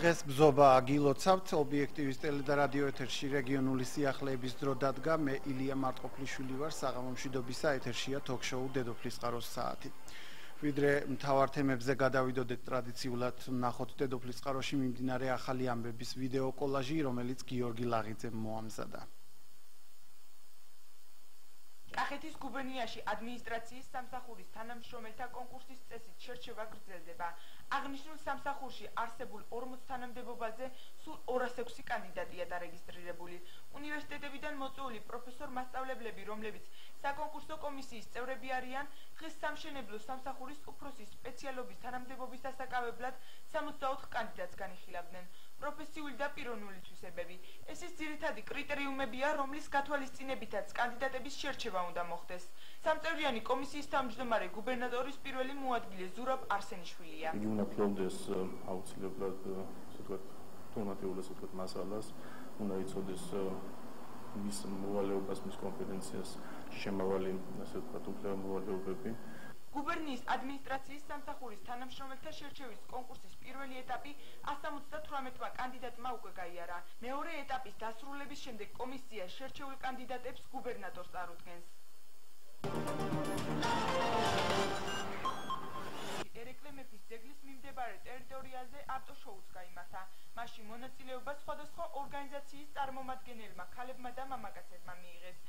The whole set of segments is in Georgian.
დღეს ბზობა გილოცავთ ობიექტივის ტელე და რადიო ეთერში რეგიონული სიახლეების დრო დადგა. მე ილია მარტყოფლიშვილი ვარ, საღამო მშვიდობისა, ეთერშია თოქ-შოუ დედოფლის წყაროს საათი. ვიდრე მთავარ თემებზე გადავიდოდეთ, ტრადიციულად ვნახოთ დედოფლის წყაროში მიმდინარე ახალი ამბების ვიდეო კოლაჟი, რომელიც გიორგი ლაღიძემ მოამზადა. კახეთის გუბერნიაში ადმინისტრაციის სამსახურის თანამშრომელთა კონკურსის წესით შერჩევა გრძელდება. აღნიშნულ სამსახურში არსებულ 40 თანამდებობაზე სულ 206 კანდიდატია დარეგისტრირებული. უნივერსიტეტებიდან მოწვეული პროფესორ-მასწავლებლები, რომლებიც საკონკურსო კომისიის წევრები არიან, დღეს სამშენებლო სამსახურის უფროსის სპეციალობის თანამდებობის დასაკავებლად 64 კანდიდატს განიხილავდნენ. პროფესიული და პიროვნული თვისებები. ეს ის ძირითადი კრიტერიუმებია, რომლის გათვალისწინებითაც კანდიდატების შერჩევა უნდა მოხდეს. სამწევრიანი კომისიის თავმჯდომარე გუბერნატორის პირველი მოადგილე ზურაბ არსენიშვილია. იგი უნდა ფლობდეს აუცილებლად ნორმატიულ მასალას, უნდა იცოდეს მის მოვალეობას, მის კომპეტენციას შემავალი უფლება მოვალეობები. გუბერნიის ადმინისტრაციის სამსახურის თანამშრომელთა შერჩევის კონკურსის პირველი ეტაპი 178-მა კანდიდატმა უკვე გაიარა. მეორე ეტაპის დასრულების შემდეგ კომისია შერჩეულ კანდიდატებს გუბერნატორს წარუდგენს. ერეკლე მეფის ძეგლის მიმდებარე ტერიტორიაზე ავტოშოუც გაიმართა. მასში მონაწილეობა სხვადასხვა ორგანიზაციის წარმომადგენელმა ქალებმა და მამაკაცებმა მიიღეს.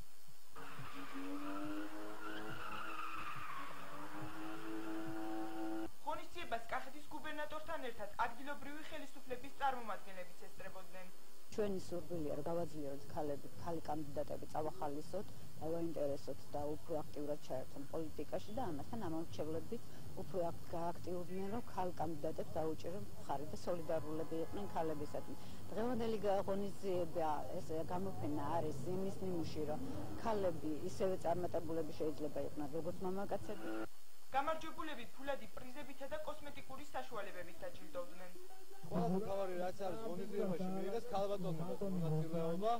ღონისძიებას კახეთის გუბერნატორთან ერთად ადგილობრივი ხელისუფლების წარმომადგენლებიც ესწრებოდნენ. ჩვენი სურვილია რომ გავაძლიეროთ ქალი კანდიდატები წავახალისოთ, დავაინტერესოთ და უფრო აქტიურად ჩაერთონ პოლიტიკაში და ამასთან ამორჩევლებით უფრო გააქტიურდნენ, რომ ქალ კანდიდატებს დაუჭირონ მხარი და სოლიდარულები იყვნენ ქალებისადმი. დღევანდელი ღონისძიება ეს გამოფენა არის იმის ნიმუში, რომ ქალები ისევე წარმატებულები შეიძლება იყვნენ, როგორც მამაკაცები. გამარჯვებულები ფულადი პრიზებითა და კოსმეტიკური საშუალებებით დაჯილდოვდნენ. ყველაზე მთავარი რაც არის ღონისძიებაში მიიღეს ქალბატონებმა მონაწილეობა.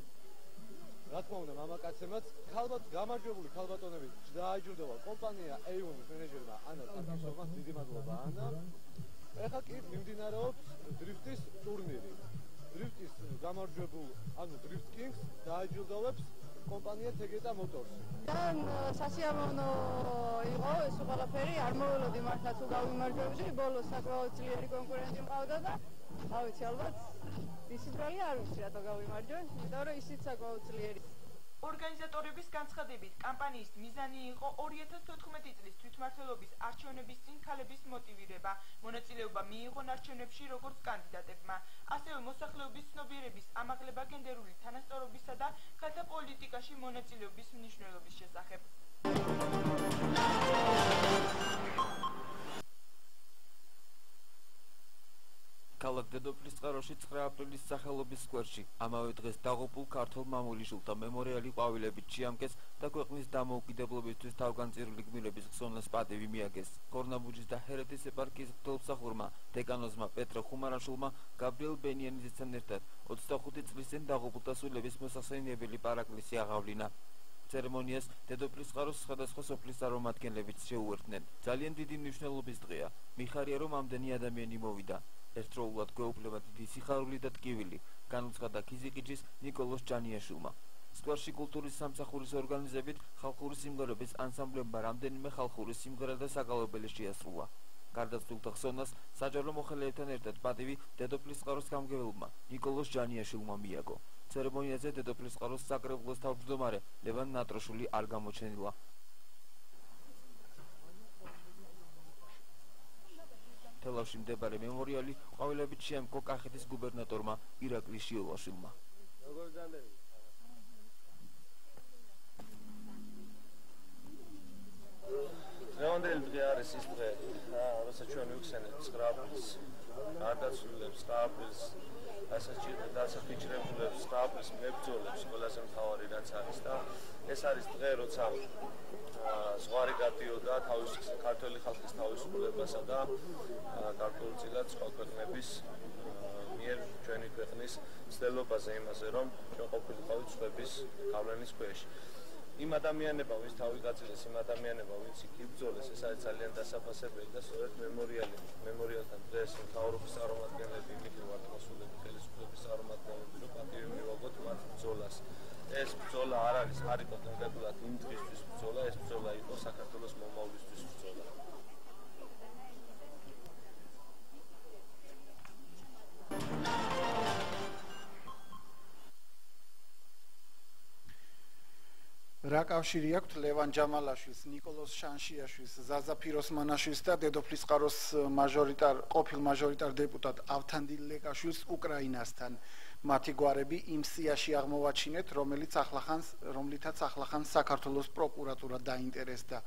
რა თქმა უნდა, მამაკაცებმაც გამარჯვებული ქალბატონები დააჯილდოვა კომპანია A1-ის მენეჯერმა ანა ტაკისოვმა, დიდი მადლობა ანა. ეხლა კი მიმდინარეობს დრიფტის ტურნირი. დრიფტის გამარჯვებულ, დრიფტ კინგს დააჯილდოვებს კომპანია TGTA Motors. და სასიამოვნო იყო ეს ყველაფერი, არ მოველოდი მართლა თუ გავიმარჯვებდი, ბოლოს საკმაოდ ძლიერი კონკურენტი მყავდა და ავიცი ალბათ ისიც რალი არ ვიცი რატო გავიმარჯვე, იმიტომ რომ ისიც საკმაოდ ძლიერი. ორგანიზატორების განცხადებით, კამპანიის მიზანი იყო 2014 წლის თვითმმართველობის არჩევნების წინ ქალების მოტივირება. მონაწილეობა მიიღონ არჩევნებში როგორც კანდიდატებმა, ასევე მოსახლეობის ცნობიერების ამაღლება გენდერული თანასწორობისა და ქალთა პოლიტიკაში მონაწილეობის მნიშვნელობის შესახებ. ქალაქ დედოფლის წყაროში 9 აპრილის სახელობის სკვერში ამავე დღეს დაღუპულ ქართველ მამულიშვილთა მემორიალი ყვავილებით შეამკეს და ქვეყნის დამოუკიდებლობისთვის თავგანწირული გმირების ხსოვნას პატივი მიაგეს. ხორნაბუჯის და ჰერეთის ეპარქიის ღვთისმსახურმა დეკანოზმა პეტრე ხუმარაშვილმა გაბრიელ ბენიანიძესთან ერთად 25 წლის წინ დაღუპულთა სულების მოსახსენიებელი პარაკლისი აღავლინა. ცერემონიას დედოფლის წყაროს სხვადასხვა სოფლის წარმომადგენლებიც შეუერთდნენ. ძალიან დიდი მნიშვნელობის დღეა. მიხარია, რომ ამდენი ადამიანი მოვიდა. ერთდროულად გვეუფლება დიდი სიხარული და ტკივილი, განუცხადა ქიზიყიჯის ნიკოლოზ ჯანიაშვილმა. სკვერში კულტურის სამსახურის ორგანიზებით ხალხური სიმღერების ანსამბლებმა რამდენიმე ხალხური სიმღერა და საკალობელი შეასრულა. გარდაცვლილთა ხსოვნას საჯარო მოხელეებთან ერთად პატივი დედოფლის წყაროს გამგებელმა ნიკოლოზ ჯანიაშვილმა მიაგო. ცერემონიაზე დედოფლის წყაროს საკრებულოს თავმჯდომარე ლევან ნატროშვილი არ გამოჩენილა. თელავში მდებარე მემორიალი ყვავილებით შეამკო კახეთის გუბერნატორმა ირაკლი შიოლაშვილმა. დღევანდელი დღე არის ის დღე, როცა ჩვენ ვიხსენებთ 9 აპრილს, გარდაცვლილებს 9 აპრილს, დასახიჩრებულებს 9 აპრილს მებრძოლებს, ყველაზე მთავარი რაც არის და ეს არის დღე, როცა ზღვარი გადიოდა ქართველი ხალხის თავისუფლებასა და გარკვეულწილად სხვა ქვეყნების მიერ ჩვენი ქვეყნის მცდელობაზე იმაზე, რომ ჩვენ ყოფილიყავით სხვების გავლენის ქვეშ. იმ ადამიანებმა, ვის თავი გაწილეს, იმ ადამიანებმა, ვინც იქ იბრძოლეს, ეს არის ძალიან დასაფასებელი და სწორედ მემორიალთან დღეს მთავრობის წარმომადგენლები მიხეილ ვარდნას ბრძოლას. ეს ბრძოლა არ არის არიტო კონკრეტულად იმ დღისთვის ბრძოლა, ეს ბრძოლა იყო საქართველოს მომავლისთვის ბრძოლა. რა კავშირი აქვს ლევან ჯამალაშვილის, ნიკოლოზ შანშიაშვილის, ზაზა ფიროსმანაშვილის და დედოფლის წყაროს ყოფილ მაჟორიტარ დეპუტატ ავთანდილ ლეკაშვილის უკრაინასთან? მათი გვარები იმ სიაში აღმოვაჩინეთ, რომლითაც ახლახანს საქართველოს პროკურატურა დაინტერესდა.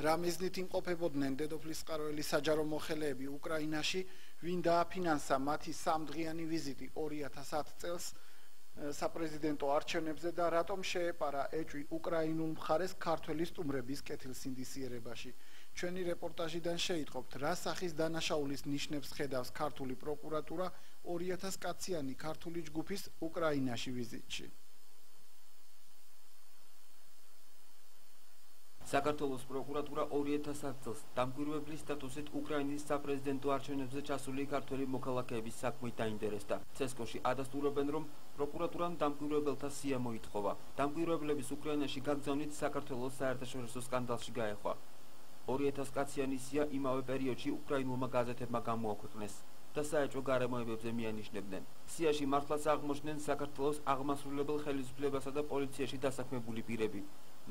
რა მიზნით იმყოფებოდნენ დედოფლის წყაროელი საჯარო მოხელეები უკრაინაში, ვინ დააფინანსა მათი სამდღიანი ვიზიტი 2010 წელს საპრეზიდენტო არჩევნებზე და რატომ შეეპარა ეჭვი უკრაინულ მხარეს ქართველი სტუმრების კეთილსინდისიერებაში? ჩვენი რეპორტაჟიდან შეიტყობთ, რა სახის დანაშაულის ნიშნებს ხედავს ქართული პროკურატურა 2000 კაციანი ქართული ჯგუფის უკრაინაში ვიზიტში. საქართველოს პროკურატურა 2010 წელს დამკვირვებლის სტატუსით უკრაინის საპრეზიდენტო არჩევნებზე ჩასული ქართველი მოქალაქეების საქმით დაინტერესდა. ცესკოში ადასტურებენ, რომ პროკურატურამ დამკვირვებელთა სია მოითხოვა. დამკვირვებლების უკრაინაში გაგზავნით საქართველოს საერთაშორისო სკანდალში გაეხვა. 2000 კაციანი სია იმავე პერიოდში უკრაინულმა გაზეთებმა გამოაქვეყნეს და საეჭვო გარემოებებზე მიანიშნებდნენ. სიაში მართლაც აღმოჩნდნენ საქართველოს აღმასრულებელ ხელისუფლებასა და პოლიციაში დასაქმებული პირები.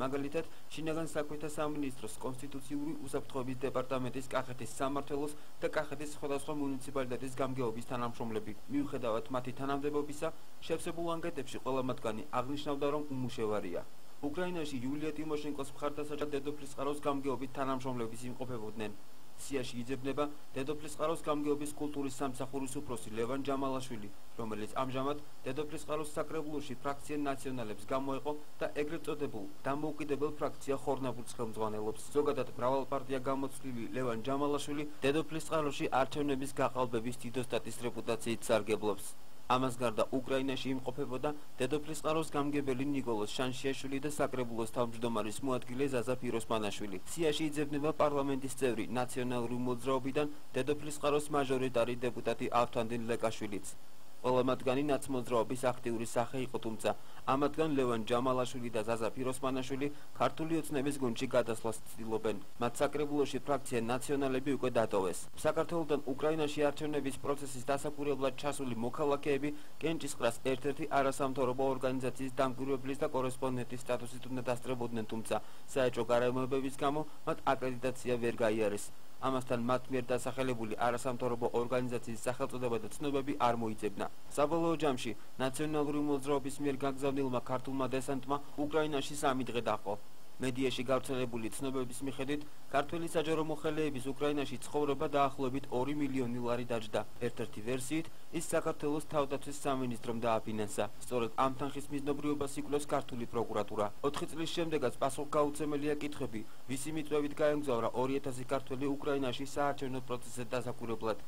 მაგალითად, შინაგან საქმეთა სამინისტროს კონსტიტუციური უსაფრთხოების დეპარტამენტის კახეთის სამმართველოს და კახეთის სხვადასხვა მუნიციპალიტეტის გამგეობის თანამშრომლები. მიუხედავად მათი თანამდებობისა, შევსებულ ანკეტებში ყველა მათგანი აღნიშნავდა, რომ უმუშევარია. უკრაინაში იულია ტიმოშენკოს მხარდასაჭრად დედოფლის წყაროს გამგეობის თანამშრომლების იმყოფებოდნენ. სიაში იძებნება დედოფლის წყაროს გამგეობის კულტურის სამსახურის უფროსი ლევან ჯამალაშვილი, რომელიც ამჟამად დედოფლის წყაროს საკრებულოში ფრაქცია ნაციონალებს გამოეყო და ეგრეთ წოდებულ დამოუკიდებელ ფრაქცია ხორნაბურთს ხელმძღვანელობს. ზოგადად მრავალპარტია გამოცვლილი ლევან ჯამალაშვილი დედოფლის წყაროში არჩევნების გაყალბების დიდოსტატის რეპუტაციით სარგებლობს. ამას გარდა უკრაინაში იმყოფებოდა დედოფლის წყაროს გამგებელი ნიკოლოზ შანშიაშვილი და საკრებულოს თავმჯდომარის მოადგილე ზაზა ფიროსმანაშვილი. სიაში იძებნება პარლამენტის წევრი ნაციონალური მოძრაობიდან დედოფლის წყაროს მაჟორიტარი დეპუტატი ავთანდილ ლეკაშვილიც. ყველა მათგანი ნაცმოძრაობის აქტიური სახე იყო, თუმცა ამათგან ლევან ჯამალაშვილი და ზაზა ფიროსმანაშვილი ქართული ოცნების გუნდში გადასვლას ცდილობენ. მათ საკრებულოში ფრაქცია ნაციონალები უკვე დატოვეს. საქართველოდან უკრაინაში არჩევნების პროცესის დასაკვირვებლად ჩასული მოქალაქეები კენჭისყრას ერთ-ერთი არასამთავრობო ორგანიზაციის დამკვირვებლის და კორესპონდენტის სტატუსით უნდა დასწრებოდნენ, თუმცა საეჭვო გარემოებების გამო მათ აკრედიტაცია ვერ გაიარეს. ამასთან მათ მიერ დასახელებული არასამთავრობო ორგანიზაციის სახელწოდება და ცნობები არ მოიძებნა. საბოლოო ჯამში ნაციონალური მოძრაობის მიერ გაგზავნილმა ქართულმა დესანტმა უკრაინაში 3 დღე დაჰყო. მედიაში გავრცელებული ცნობების მიხედვით, ქართველი საჯარო მოხელეების უკრაინაში ცხოვრება დაახლოებით 2 მილიონი ლარი დაჯდა. ერთ-ერთი ვერსიით, ის საქართველოს თავდაცვის სამინისტრომ დააფინანსა. სწორედ ამ თანხის მიზნობრიობას იკვლევს ქართული პროკურატურა. 4 წლის შემდეგაც პასუხგაუცემელია კითხვები, ვისი მიწვევით გაემგზავრა 2000 ქართველი უკრაინაში საარჩევნო პროცესზე დასაკვირვებლად.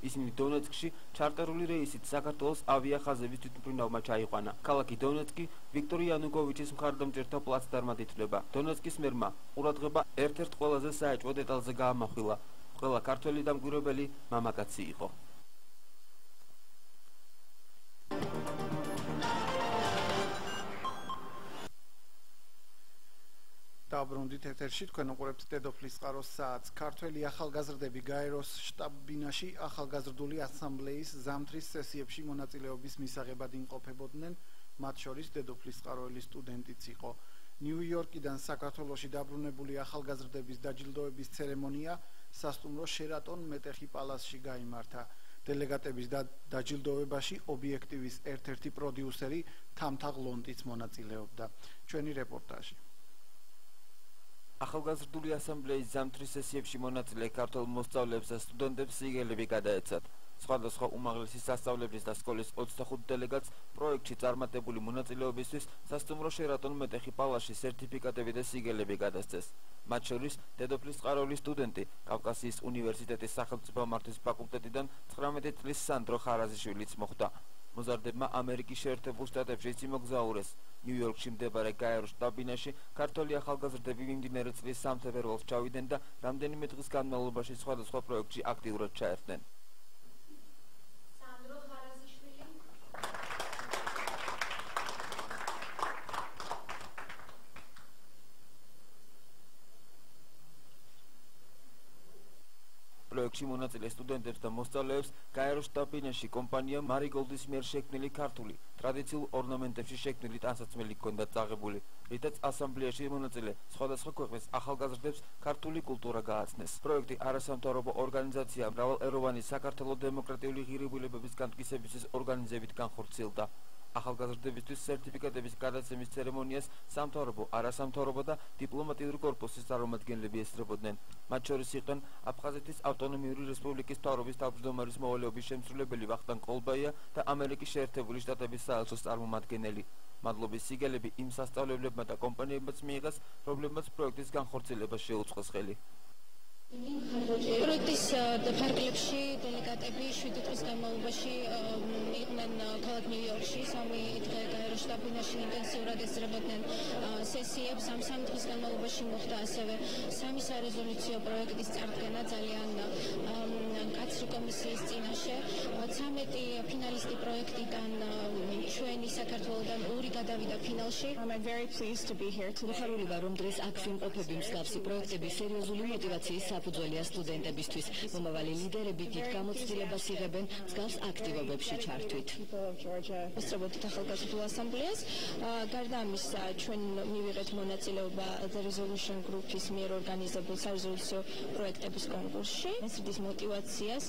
ისინი დონეცკში ჩარტერული რეისით საქართველოს ავიახაზების თვითმფრინავმა ჩაიყვანა. ქალაქი დონეცკი ვიქტორ იანუკოვიჩის მხარდამჭერთა პლაცდარმად ითვლება. დონეცკის მერმა ყურადღება ერთ-ერთ ყველაზე საეჭვო დეტალზე გაამახვილა. ყველა ქართველი დამკვირვებელი მამაკაცი იყო. დაბრუნდით ეთერში, თქვენ უყურებთ დედოფლის წყაროს საათს. ქართველი ახალგაზრდები გაეროს შტაბ-ბინაში ახალგაზრდული ასამბლეის ზამთრის სესიებში მონაწილეობის მისაღებად იმყოფებოდნენ, მათ შორის დედოფლის წყაროელი სტუდენტიც იყო. ნიუ-იორკიდან საქართველოში დაბრუნებული ახალგაზრდების დაჯილდოების ცერემონია სასტუმრო შერატონ მეტეხი პალასში გაიმართა. დელეგატების დაჯილდოებაში ობიექტივის ერთ-ერთი პროდიუსერი თამთა ღლონტიც მონაწილეობდა. ჩვენი რეპორტაჟი. ახალგაზრდული ასამბლეის ზამთრის სესიებში მონაწილე ქართველ მოსწავლეებს და სტუდენტებს სიგელები გადაეცათ. სხვადასხვა უმაღლესი სასწავლებლის და სკოლის 25 დელეგატს პროექტში წარმატებული მონაწილეობისთვის სასტუმრო შერატონ მეტეხი პალასში სერტიფიკატები და სიგელები გადასცეს. მათ შორის დედოფლის წყაროელი სტუდენტი კავკასიის უნივერსიტეტის სახელმწიფო მართვის ფაკულტეტიდან 19 წლის სანდრო ხარაზიშვილიც მოხვდა. მოზარდებმა ამერიკის შეერთებულ შტატებშიც იმოგზაურეს. ნიუ-იორკში მდებარე გაეროს შტაბ-ბინაში ქართველი ახალგაზრდები მიმდინარე წლის სამთებერვალს ჩავიდნენ და რამდენიმე დღის განმავლობაში სხვადასხვა პროექტში აქტიურად ჩაერთნენ. პროექტში მონაწილე სტუდენტებს და მოსწავლეებს გაეროს შტაბ-ბინაში კომპანია მარიგოლდის მიერ შექმნილი ქართული ტრადიციულ ორნამენტებში შექმნილი ტანსაცმელი ჰქონდათ წაღებული, რითაც ასამბლეაში მონაწილე სხვადასხვა ქვეყნის ახალგაზრდებს ქართული კულტურა გააცნეს. პროექტი არასამთავრობო ორგანიზაცია მრავალეროვანი საქართველოს დემოკრატიული ღირებულებების განმტკიცებისთვის ორგანიზებით განხორციელდა. ახალგაზრდებისთვის სერტიფიკატების გადაცემის ცერემონიას სამთავრობო, არასამთავრობო და დიპლომატიური კორპუსის წარმომადგენლები ესწრებოდნენ. მათ შორის იყვნენ აფხაზეთის ავტონომიური რესპუბლიკის მთავრობის თავმჯდომარის მოვალეობის შემსრულებელი ვახტანგ ყოლბაია და ამერიკის შეერთებული შტატების საელჩოს წარმომადგენელი. მადლობის სიგელები იმ სასწავლებლებმა და კომპანიებმაც მიიღეს, რომლებმაც პროექტის განხორციელებას შეუწყეს ხელი. პროექტის ფარგლებში დელეგატები 7 დღის განმავლობაში იყვნენ ქალაქ ნიუ-იორკში, 3 დღე გაეროს შტაბ-ბინაში ინტენსიურად ესწრებოდნენ სესიებს, 3 დღის განმავლობაში მოხდა ასევე 3 სარეზოლუციო პროექტის წარდგენა ძალიან კაცრი კომისიის წინაშე, 13 ფინალისტი პროექტიდან ჩვენი საქართველოდან 2 გადავიდა ფინალში. მოხარული ვარ, რომ დღეს აქ ვიმყოფები მსგავსი პროექტები სერიოზული მოტივაციის საფუძველია სტუდენტებისთვის. მომავალი ლიდერები დიდ გამოცდილებას იღებენ მსგავს აქტივობებში ჩართვით. ვესწრებოდით ახალგაზრდულ ასამბლეას. გარდა ამისა, ჩვენ მივიღეთ მონაწილეობა The Resolution Group-ის მიერ ორგანიზებულ სარეზოლუციო პროექტების კონკურსში. მესრდის მოტივაციას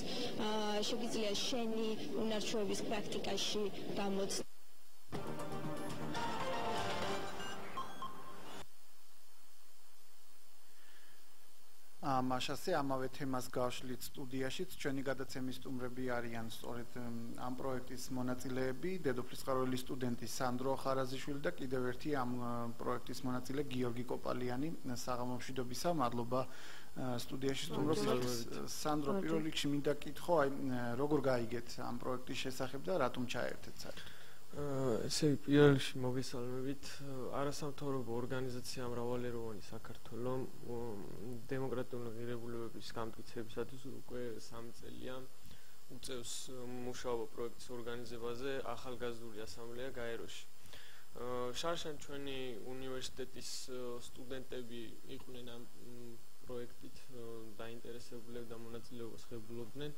შეგიძლია შენი უნარჩვევების პრაქტიკაში გამოცდე. მაშასე ამავე თემას გავშლით სტუდიაშიც. ჩვენი გადაცემის სტუმრები არიან სწორედ ამ პროექტის მონაწილეები, დედოფლის წყაროელი სტუდენტი სანდრო ხარაზიშვილი და კიდევ ერთი ამ პროექტის მონაწილე გიორგი კოპალიანი. საღამო მშვიდობისა, მადლობა სტუდიაში სტუმრობისთვის. სანდრო, პირველ რიგში მინდა კითხო, როგორ გაიგეთ ამ პროექტის შესახებ და რატომ ჩაერთეთ საერთოდ? ესე პირველ რიგში მოგესალმებით. არასამთავრობო ორგანიზაცია მრავალეროვანი საქართველოს დემოკრატიული ღირებულებების განმტკიცებისათვის უკვე 3 წელია უწევს მუშაობა პროექტის ორგანიზებაზე ახალგაზრდული ასამბლეა გაეროში. შარშან ჩვენი უნივერსიტეტის სტუდენტები იყვნენ ამ პროექტით დაინტერესებულები და მონაწილეობას ღებულობდნენ.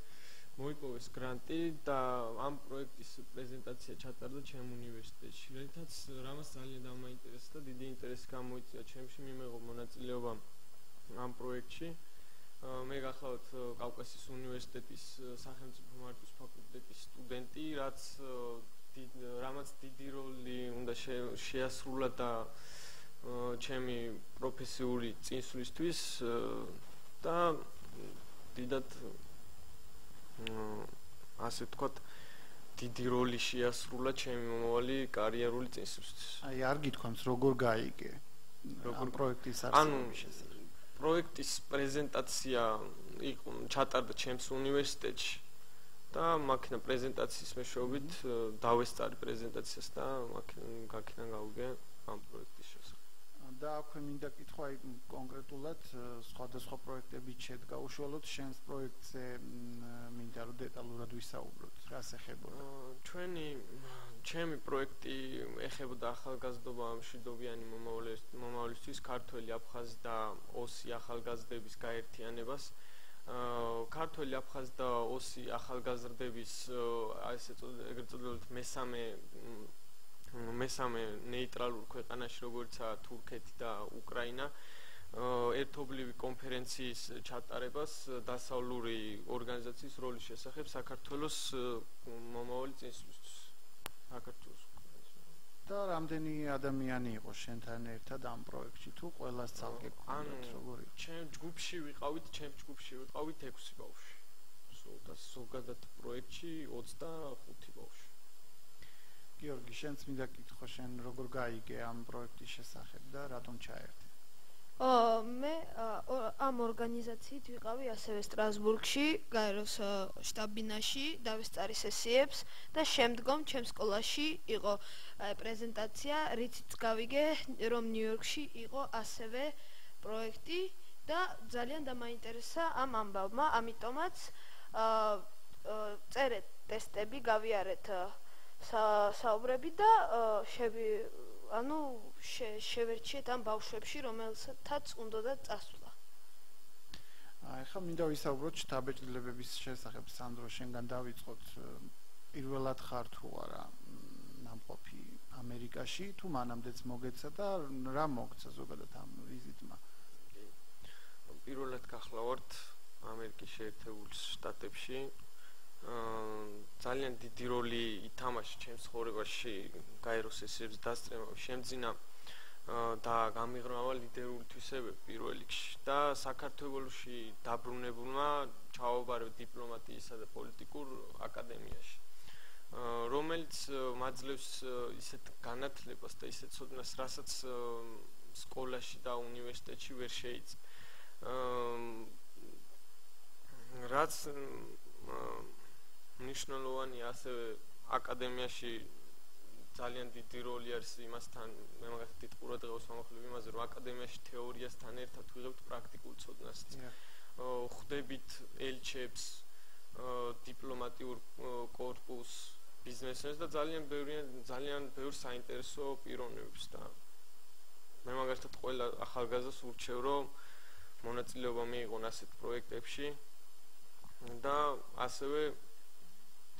მოიპოვეს გრანტი და ამ პროექტის პრეზენტაცია ჩატარდა ჩემ უნივერსიტეტში, რითაც რამაც ძალიან დამაინტერესა და დიდი ინტერესი გამოიწვია ჩემში, მიმეღო მონაწილეობა ამ პროექტში. მე გახლავთ კავკასიის უნივერსიტეტის სახელმწიფო მართვის ფაკულტეტის სტუდენტი, რამაც დიდი როლი უნდა შეასრულა და ჩემი პროფესიული წინსვლისთვის და დიდად ასე ვთქვათ, დიდი როლი შეასრულა ჩემი მომავალი კარიერული წინსვლისთვის. აი, არ გითქვამს, როგორ გაიგე ამ პროექტის არსებობის შესახებ? პროექტის პრეზენტაცია ჩატარდა ჩემს უნივერსიტეტში და მაქინა პრეზენტაციის მეშვეობით დავესწარი პრეზენტაციას და მაქინან გავიგე ამ პროექტის შესახებ. და აქვე მინდა კითხო, აი კონკრეტულად სხვადასხვა პროექტებით შედგა. უშუალოდ შენს პროექტზე მინდა რომ დეტალურად ვისაუბროთ. რას ეხებოდა? ჩემი პროექტი ეხებოდა ახალგაზრდობა მშვიდობიანი მომავლისთვის ქართველი, აფხაზი და ოსი ახალგაზრდების გაერთიანებას. ქართველი, აფხაზი და ოსი ახალგაზრდების ესე ეგრეთ წოდებული მესამე ნეიტრალურ ქვეყანაში, როგორიცაა თურქეთი და უკრაინა, ერთობლივი კონფერენციის ჩატარებას დასავლური ორგანიზაციის როლის შესახებ საქართველოს მომავალი წინსვლისთვის. საქართველოს და რამდენი ადამიანი იყო შენთან ერთად ამ პროექტში, თუ ყველას ცალკე გქონდათ როგორი? ჩემ ჯგუფში ვიყავით 6 ბავშვი. ზოგადად პროექტში 25 ბავშვი. გიორგი, შენც მინდა კითხო, შენ როგორ გაიგე ამ პროექტის შესახებ და რატომ ჩაერთე? მე ამ ორგანიზაციით ვიყავი ასევე სტრასბურგში, გაეროს შტაბ-ბინაში, დავესწარი სესიებს და შემდგომ ჩემ სკოლაში იყო პრეზენტაცია, რითიც გავიგე, რომ ნიუ-იორკში იყო ასევე პროექტი და ძალიან დამაინტერესა ამ ამბავმა, ამიტომაც წერეთ ტესტები, გავიარეთ საუბრები და შევერჩიეთ ამ ბავშვებში, რომელთაც უნდოდა წასვლა. ახლა მინდა ვისაუბროთ შტაბ-ჭრილებების შესახებ. სანდრო, შენგან დავიწყოთ. პირველად ხარ თუ არა ნამყოფი ამერიკაში, თუ მანამდეც მოგეცა და რა მოგცა ზოგადად ამ ვიზიტმა? პირველად გახლავართ ამერიკის შეერთებულ შტატებში. ძალიან დიდი როლი ითამაშა ჩემს ცხოვრებაში გაეროს სესიების დასწრება. შემძინა და გამიღრმავა ლიდერული თვისებები პირველ რიგში და საქართველოში დაბრუნებულმა ჩაუაბარა დიპლომატიისა და პოლიტიკურ აკადემიაში, რომელიც მაძლევს ისეთ განათლებას და ისეთ ცოდნას, რასაც სკოლაში და უნივერსიტეტში ვერ შეიძინა. რაც მნიშვნელოვანი ასევე აკადემიაში ძალიან დიდი როლი არის იმასთან, მე მაგალითად დიდ ყურადღებას ვამახვილებ იმაზე, რომ აკადემიაში თეორიასთან ერთად ვიღებთ პრაქტიკულ ცოდნასაც. ხვდებით ელჩებს, დიპლომატიურ კორპუსს, ბიზნესმენს და ძალიან ბევრ საინტერესო პიროვნებებს და მე მაგალითად ყველა ახალგაზრდას ურჩევ, რომ მონაწილეობა მიიღონ ასეთ პროექტებში და ასევე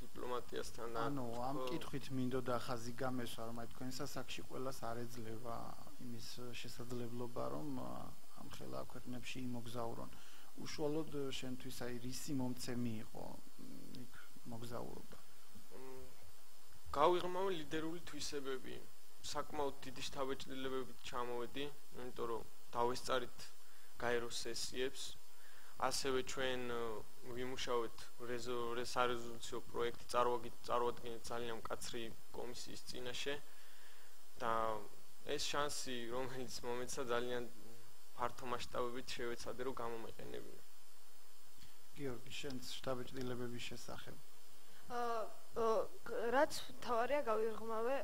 დიპლომატიასთან ამ კითხვით მინდოდა ხაზი გამესვა, რომ აი თქვენ სასაკში ყველას არ ეძლევა იმის შესაძლებლობა, რომ ამ ხელა ქვეყნებში იმოგზაურონ. უშუალოდ შენთვის აი რისი მომცემი იყო იქ მოგზაურობა? გავიღრმავე ლიდერული თვისებები. საკმაოდ დიდი შთაბეჭდილებებით ჩამოვედი, იმიტომ რომ დავესწარით გაეროს სესიებს. ასევე ჩვენ ვიმუშავეთ სარეზოლუციო პროექტი, წარუდგინეთ ძალიან მკაცრი კომისიის წინაშე და ეს შანსი, რომელიც მომეცა, ძალიან ფართო მასშტაბებით შევეცადე, რომ გამომეყენებინა. გიორგი, შენს შთაბეჭდილებების შესახებ? რაც თავარია გავიღრმავე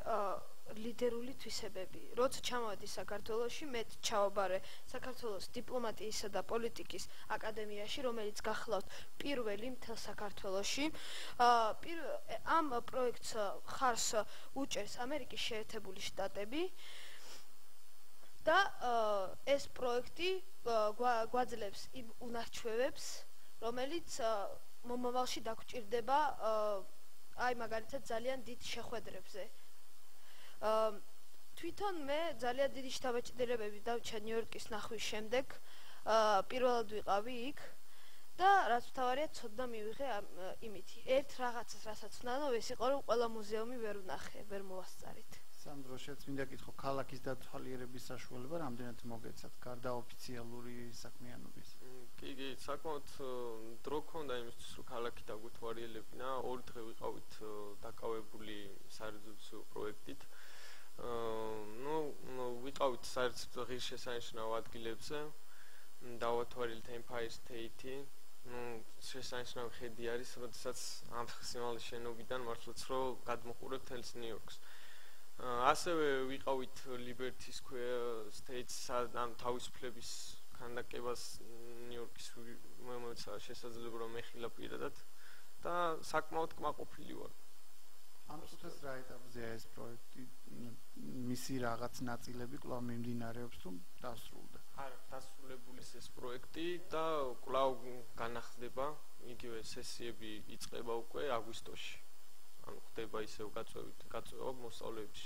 ლიდერული თვისებები. როცა ჩამოვედი საქართველოში, მე ჩავაბარე საქართველოს დიპლომატიისა და პოლიტიკის აკადემიაში, რომელიც გახლავთ პირველი მთელ საქართველოში. ამ პროექტს ხარს უჭერს ამერიკის შეერთებული შტატები და ეს პროექტი გვაძლევს იმ უნარჩვევებს, რომელიც მომავალში დაგვჭირდება აი მაგალითად ძალიან დიდ შეხვედრებზე. თვითონ მე ძალიან დიდი შთაბეჭდილებები დავჭა ნიუ-იორკის ნახვის შემდეგ, პირველად ვიყავი იქ და რაც მთავარია, ცოდნა მივიღე იმითი. ერთ რაღაცას, რასაც ვნანო, ეს იყო, რომ ყველა მუზეუმი ვერ ვნახე, ვერ მოვასწარით. სანდრო, შეც მინდა კითხო, ქალაქის დათვალიერების საშუალება რამდენად მოგეცათ გარდა ოფიციალური საქმიანობის? კი, საკმაოდ დრო ქონდა იმისთვის, რომ ქალაქი დაგვეთვალიერებინა. 2 დღე ვიყავით დაკავებული სარეზოლუციო პროექტით. ვიყავით საერთოდ ღირსშესანიშნავ ადგილებზე, დავათვალიერეთ Empire State-ი. შესანიშნავი ხედი არის, როდესაც ამ ხსიმალის შენობიდან მართლაც რომ გადმოყურებთ თელს ნიუ-იორკს. ასევე ვიყავით Liberty Square State-ს ამ თავისუფლების ქანდაკებას ნიუ-იორკის მომეცა შესაძლებლობა რომ მეხილა პირადად და საკმაოდ კმაყოფილი ვარ. ამ წუთას რა ეტაპზეა ეს პროექტი? მისი რაღაც ნაწილები კვლავ მიმდინარეობს თუ დასრულდა? არა, დასრულებული ეს პროექტი და კვლავ განახლდება. იგივე სესიები იწყება უკვე აგვისტოში. ანუ ხდება ისევ გაწევა მოსწავლეების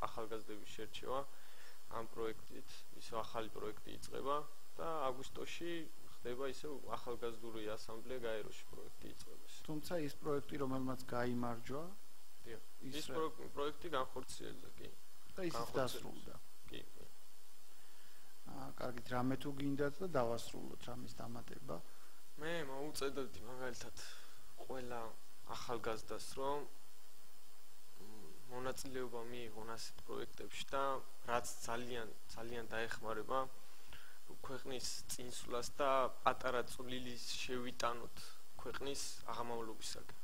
ახალგაზრდების შერჩევა ამ პროექტით, ისევ ახალი პროექტი იწყება და აგვისტოში ხდება ისევ ახალგაზრდული ასამბლეა გაეროში პროექტი იწყება. თუმცა ის პროექტი, რომელმაც გაიმარჯვა, ის პროექტი განხორციელდა, კი. და ისიც დასრულდა. კი. კარგით, რამე თუ გინდათ და დავასრულოთ რამის დამატება. მე მოუწედებდი მაგალითად ყველა ახალგაზრდას, რომ მონაწილეობა მიიღონ ასეთ პროექტებში და რაც ძალიან დაეხმარება ქვეყნის წინსვლას და პატარა წვლილის შევიტანოთ ქვეყნის აღმავლობისაგან.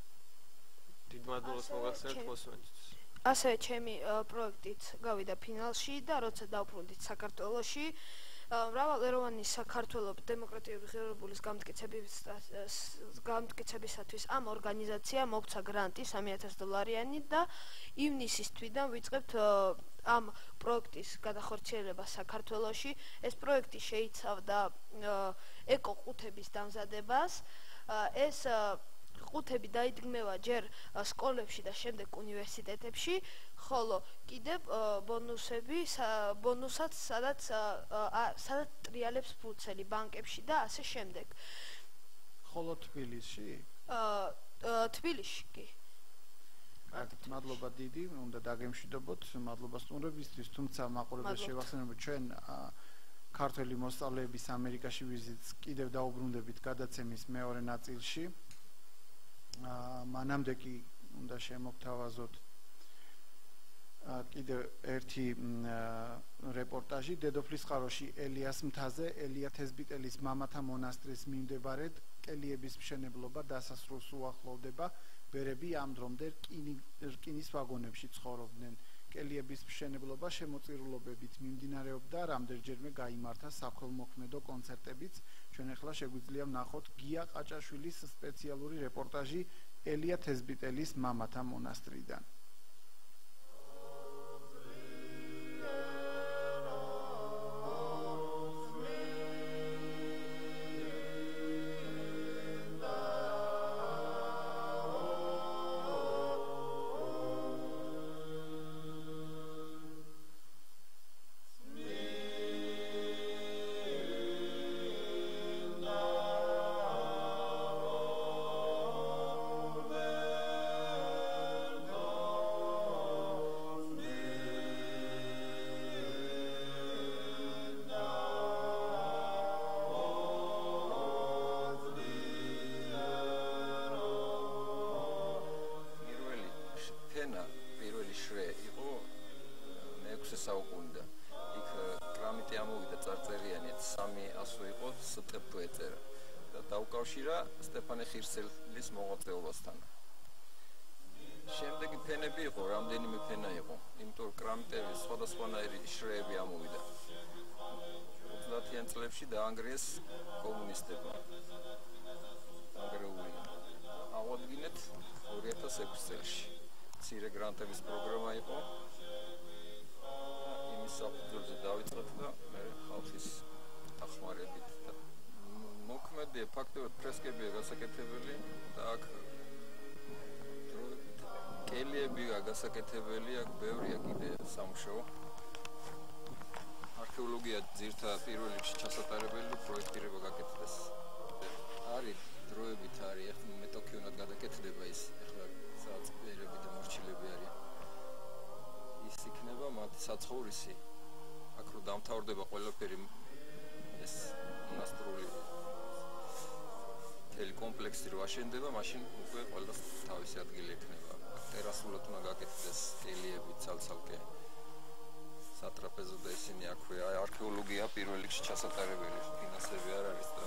დიდ მადლობას მოგახსენებთ მოსმენისთვის. ასევე ჩემი პროექტით გავიდა ფინალში და როცა დავბრუნდით საქართველოში, მრავალეროვანი საქართველოს დემოკრატიული ღირებულის გამტკიცებისათვის ამ ორგანიზაციამ მოგცა გრანტი $3000 და ივნისის თვიდან ვიწყებთ ამ პროექტის გადახორციელებას საქართველოში. ეს პროექტი შეიცავდა ეკო-ყუთების დამზადებას. ეს ყუთები დაიდგმება ჯერ სკოლებში და შემდეგ უნივერსიტეტებში, ხოლო კიდევ ბონუსად სადაც ტრიალებს ფურცელი ბანკებში და ასე შემდეგ. ხოლო თბილისში? თბილისში კი. მადლობა დიდი, უნდა დაგემშვიდობოთ, მადლობა სტუმრებისთვის, თუმცა მაყურებელს შევახსენებთ ჩვენ ქართველი მოსწავლეების ამერიკაში ვიზიტს კიდევ დაუბრუნდებით გადაცემის მეორე ნაწილში. მანამდე კი უნდა შემოგთავაზოთ კიდევ ერთი რეპორტაჟი დედოფლის წყაროში ელიას მთაზე ელია თესბიტელის მამათა მონასტრის მიმდებარედ კელიების მშენებლობა დასასრულს უახლოვდება. ბერები ამ დრომდე რკინის ვაგონებში ცხოვრობდნენ. კელიების მშენებლობა შემოწირულობებით მიმდინარეობდა, რამდენჯერმე გაიმართა საქველმოქმედო კონცერტებიც. ჩვენ ახლა შეგვიძლია ვნახოთ გია ყაჭაშვილის სპეციალური რეპორტაჟი ელია თესბიტელის მამათა მონასტრიდან. სტეფანე ხირსელის მოღვაწეობასთან. შემდეგი ფენები იყო, რამდენიმე ფენა იყო, იმიტომ რომ კრამიტების სხვადასხვანაირი შრეები ამოვიდა. 30-იან წლებში დაანგრიეს კომუნისტებმა. დაანგრეული. აღადგინეთ 2006 წელში. მცირე გრანტების პროგრამა იყო. იმის საფუძველზე დავიწყეთ და მე ხალხის დახმარებით მოქმედია ფაქტობრივად ფრესკებია გასაკეთებელი და აქ კელიებია გასაკეთებელი, აქ ბევრია კიდე სამუშაო. არქეოლოგია ძირითადად პირველ რიგში ჩასატარებელი პროექტირება გაკეთდეს. არის დროებით არის ახლა მეტოქიონად გადაკეთდება ის, ახლა სადაც ბერები და მორჩილები არის. ის იქნება მათი საცხოვრისი. აქ რო დამთავრდება ყველაფერი ეს მონასტრული კომპლექსი რო აშენდება, მაშინ უკვე ყველა თავისი ადგილი ექნება. ტერასულად უნდა გაკეთდეს კელიები ცალ-ცალკე. სატრაპეზო და ისინი აქვე არქეოლოგია პირველ რიგში ჩასატარებელი, ფინანსები არ არის და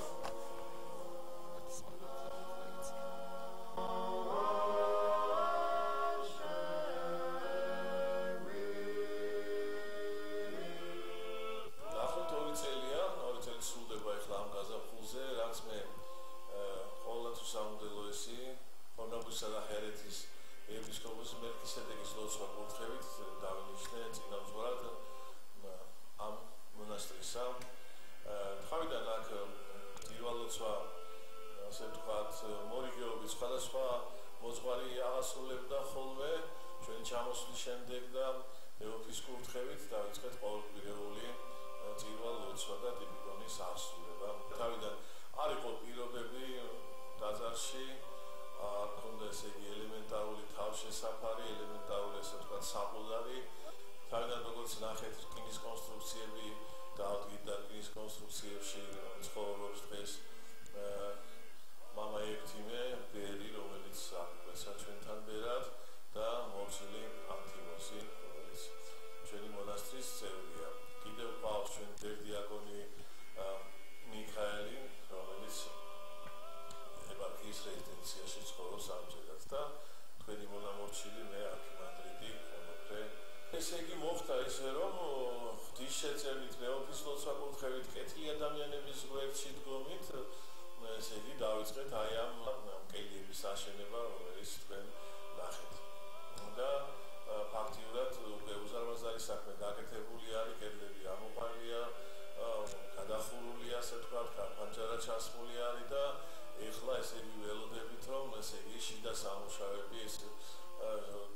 იგი შიდა სამუშაოები ეს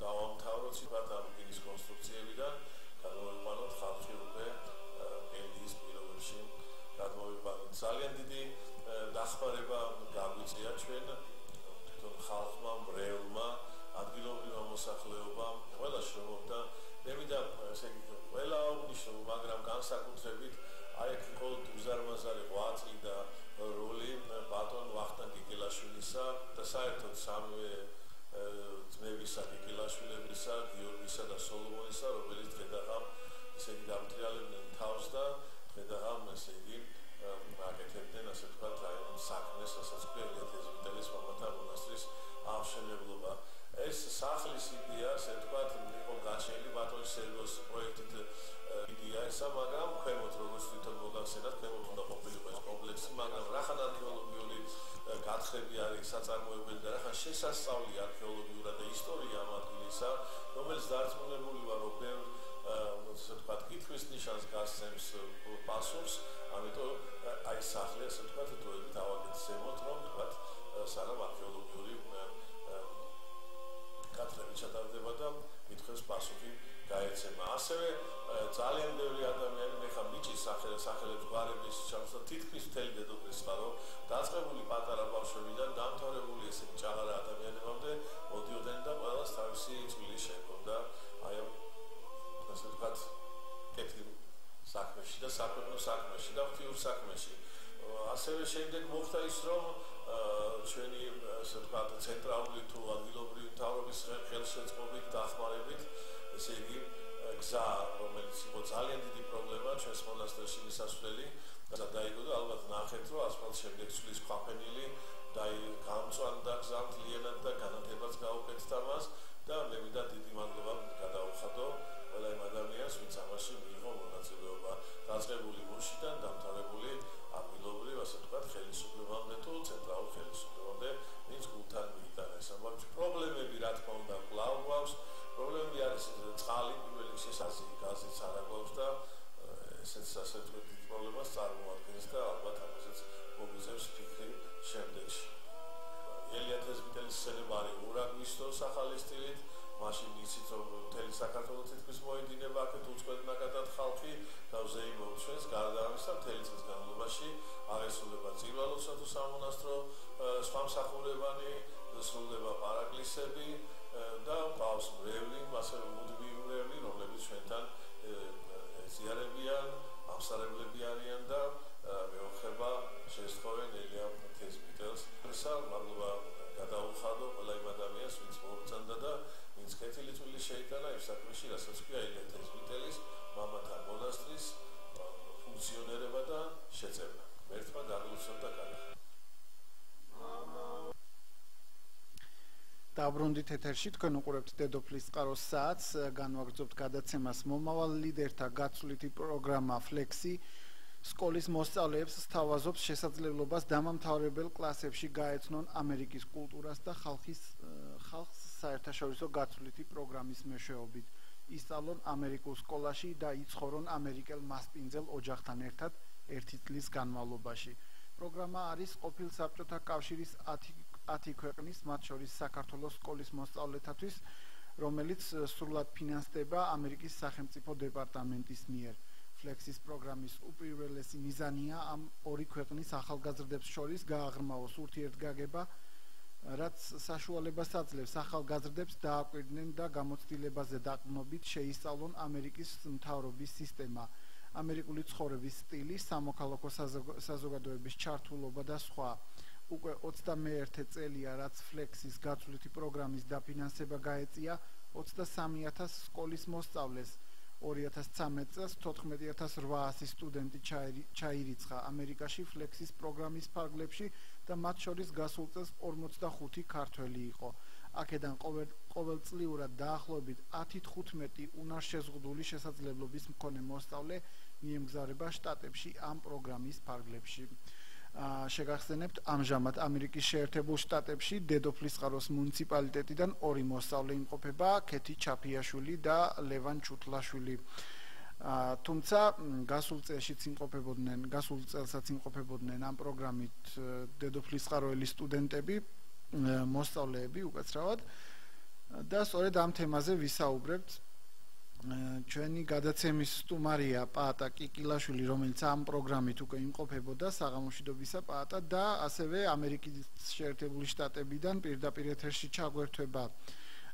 დავამთავროთ სიტყვათ ამ რკინის კონსტრუქციებიდან გადმოვიყვანოთ ხალხი უკვე პენდიის პირობებში გადმოვიყვანოთ ძალიან დიდი დახმარება გაგვიწია ჩვენ თვითონ ხალხმა მრევლმა ადგილობრივმა მოსახლეობამ ყველა შრომობდა მემიდა ესე იგი ყველა აღნიშნულ მაგრამ განსაკუთრებით აი აქ იყო უზარმაზარი 8 წლი და როლი ბატონ ვახტანგ კიკილაშვილისა და საერთოდ სამივე ძმებისა კიკილაშვილებისა გიორგისა და სოლომონისა რომელიც დღედაღამ ესე იგი დამტრიალებდნენ თავს და დღედაღამ ესე იგი აკეთებდნენ ასე ვთქვათ აი საქმეს რასაც ქვია ელეთეზმიტელის მამათა მონასტრის ამშენებლობა ეს სახლის იდეა ასე ვთქვათ იყო გაჩენილი ბატონ სერგოს პროექტით იდეა ესა მაგრამ ქვემოთ როგორც თვითონ მოგახსენათ ქვემოთ უნდა ყოფილიყო ეს კომპლექსი მაგრამ რახან არქეოლოგიური გათხრები არის საწარმოებელი და რახან შესასწავლი არქეოლოგიურად და ისტორია ამ ადგილისა რომელიც დარწმუნებული ვარ რომ ბევრ ასე ვთქვათ კითხვის ნიშანს გასცემს პასუხს ამიტომ აი სახლი ასე ვთქვათ დროებით ავაგეთ რომ ვთქვათ სანამ არქეოლოგიური გათხრები ჩატარდება და კითხვის პასუხი გაეცემა ასევე ძალიან ბევრი ადამიანი მე ხარ მიჭის სახელებს გვარების ჩამოსა თითქმის მთელი დედოფლის წყარო დაწყებული პატარა ბავშვებიდან დამთავრებული ესე ჭაღარა ადამიანებამდე მოდიოდნენ და ყველას თავისი წვლილი შეჰქონდა აი ასე ვთქვათ კეთილ საქმეში და საქმეში საქმეში და ღვთიურ საქმეში ასევე შემდეგ მოხდა ის რომ ჩვენი ასე ვთქვათ ცენტრალური თუ ადგილობრივი მთავრობის ხელშეწყობით დახმარებით ესე იგი გზა რომელიც იყო ძალიან დიდი პრობლემა ჩვენს მონასტერში მისასვლელი და დაიგო და ალბათ ნახეთ რომ ასფალტ შემდეგ ცვლის ქვაფენილი და გამწვანდა გზა მთლიანად და განათებაც გაუკეთდა მას და მე მინდა დიდი მადლობა გადაუხადო ყველა იმ ადამიანს ვინც ამაში მიიღო მონაწილეობა დაწყებული მუშიდან დამთავრებული ადგილობრივ ასე ვთქვათ ხელისუფლებამდე თუ ცენტრალურ ხელისუფლებამდე ვინც გულთან მიიტანა ეს ამბავი პრობლემები რა თქმა უნდა კვლავ გვაქვს პრობლემები არის წყალი პირველ რიგში გაზიც არ აქვს და ესეც ასე ვთქვათ დიდ პრობლემას წარმოადგენს და ალბათ ამასაც მოგვიწევს ფიქრი შემდეგში ელეთეზმიტელის სცენარი ურაგვისტოს ახალი სტილით მაშინ იცით რომ მთელი საქართველოს თითქმის მოედინება აქეთ უწყებნაკადად ხალხი და ზეიმობს ჩვენს გარდა ამისა მთელი წლის განმავლობაში აღესრულება წირვალოსა თუ სამონასტრო სხვა მსახურებანი სრულდება პარაკლისები და ყავს მრევლი ასევე მუდმივი მრევლი რომლებიც ჩვენთან ეზიარებიან ამსარებლები არიან და მეოხება შესთხოვენ ელია თეზმიტელს ისა მადლობა გადაუხადო ყველა იმ ადამიანს ვინც მოგვწონდა და ვინც კეთილი წვლილი შეიტანა იმ საქმეში რასაც ქვია ელია თეზმიტელის მამათა მონასტრის ფუნქციონირება და შეწევნა ერთმა გაგლოცოთ და განახილოთ დაბრუნდით ეთერში თქვენ უყურებთ დედოფლის წყაროს საათს განვაგრძობთ გადაცემას მომავალ ლიდერთა გაცვლითი პროგრამა ფლექსი სკოლის მოსწავლეებს სთავაზობს შესაძლებლობას დამამთავრებელ კლასებში გაეცნონ ამერიკის კულტურას და ხალხს საერთაშორისო გაცვლითი პროგრამის მეშვეობით ისწავლონ ამერიკულ სკოლაში და იცხოვრონ ამერიკელ მასპინძელ ოჯახთან ერთად ერთი წლის განმავლობაში პროგრამა არის ყოფილ საბჭოთა კავშირის 10 ქვეყნის მათ შორის საქართველოს სკოლის მოსწავლეთათვის რომელიც სრულად ფინანსდება ამერიკის სახელმწიფო დეპარტამენტის მიერ ფლექსის პროგრამის უპირველესი მიზანია ამ ორი ქვეყნის ახალგაზრდებს შორის გააღრმავოს ურთიერთგაგება რაც საშუალებას აძლევს ახალგაზრდებს დააკვირდნენ და გამოცდილებაზე დაყრდნობით შეისწავლონ ამერიკის მთავრობის სისტემა ამერიკული ცხოვრების სტილი სამოქალაქო საზოგადოების ჩართულობა და სხვა უკვე 21 წელია რაც ფლექსის გაცვლითი პროგრამის დაფინანსება გაეწია 23000 სკოლის მოსწავლეს 2013 წელს 14800 სტუდენტი ჩაირიცხა ამერიკაში ფლექსის პროგრამის ფარგლებში და მათ შორის გასულ წელს 45 ქართველი იყო აქედან ყოველწლიურად დაახლოებით 10-15 უნარშეზღუდული შესაძლებლობის მქონე მოსწავლე მიემგზავრება შტატებში ამ პროგრამის ფარგლებში შეგახსენებთ ამჟამად ამერიკის შეერთებულ შტატებში დედოფლის წყაროს მუნიციპალიტეტიდან 2 მოსწავლე იმყოფება ქეთი ჩაფიაშვილი და ლევან ჩუთლაშვილი თუმცა გასულ წელსაც იმყოფებოდნენ ამ პროგრამით დედოფლის წყაროელი სტუდენტები მოსწავლეები უკაცრავად და სწორედ ამ თემაზე ვისაუბრებთ. ჩვენი გადაცემის სტუმარია პაატა კიკილაშვილი, რომელიც ამ პროგრამით უკვე იმყოფებოდა საღამომშვიდობისა პაატა და ასევე ამერიკის შეერთებული შტატებიდან პირდაპირ ეთერში ჩაგვერთვება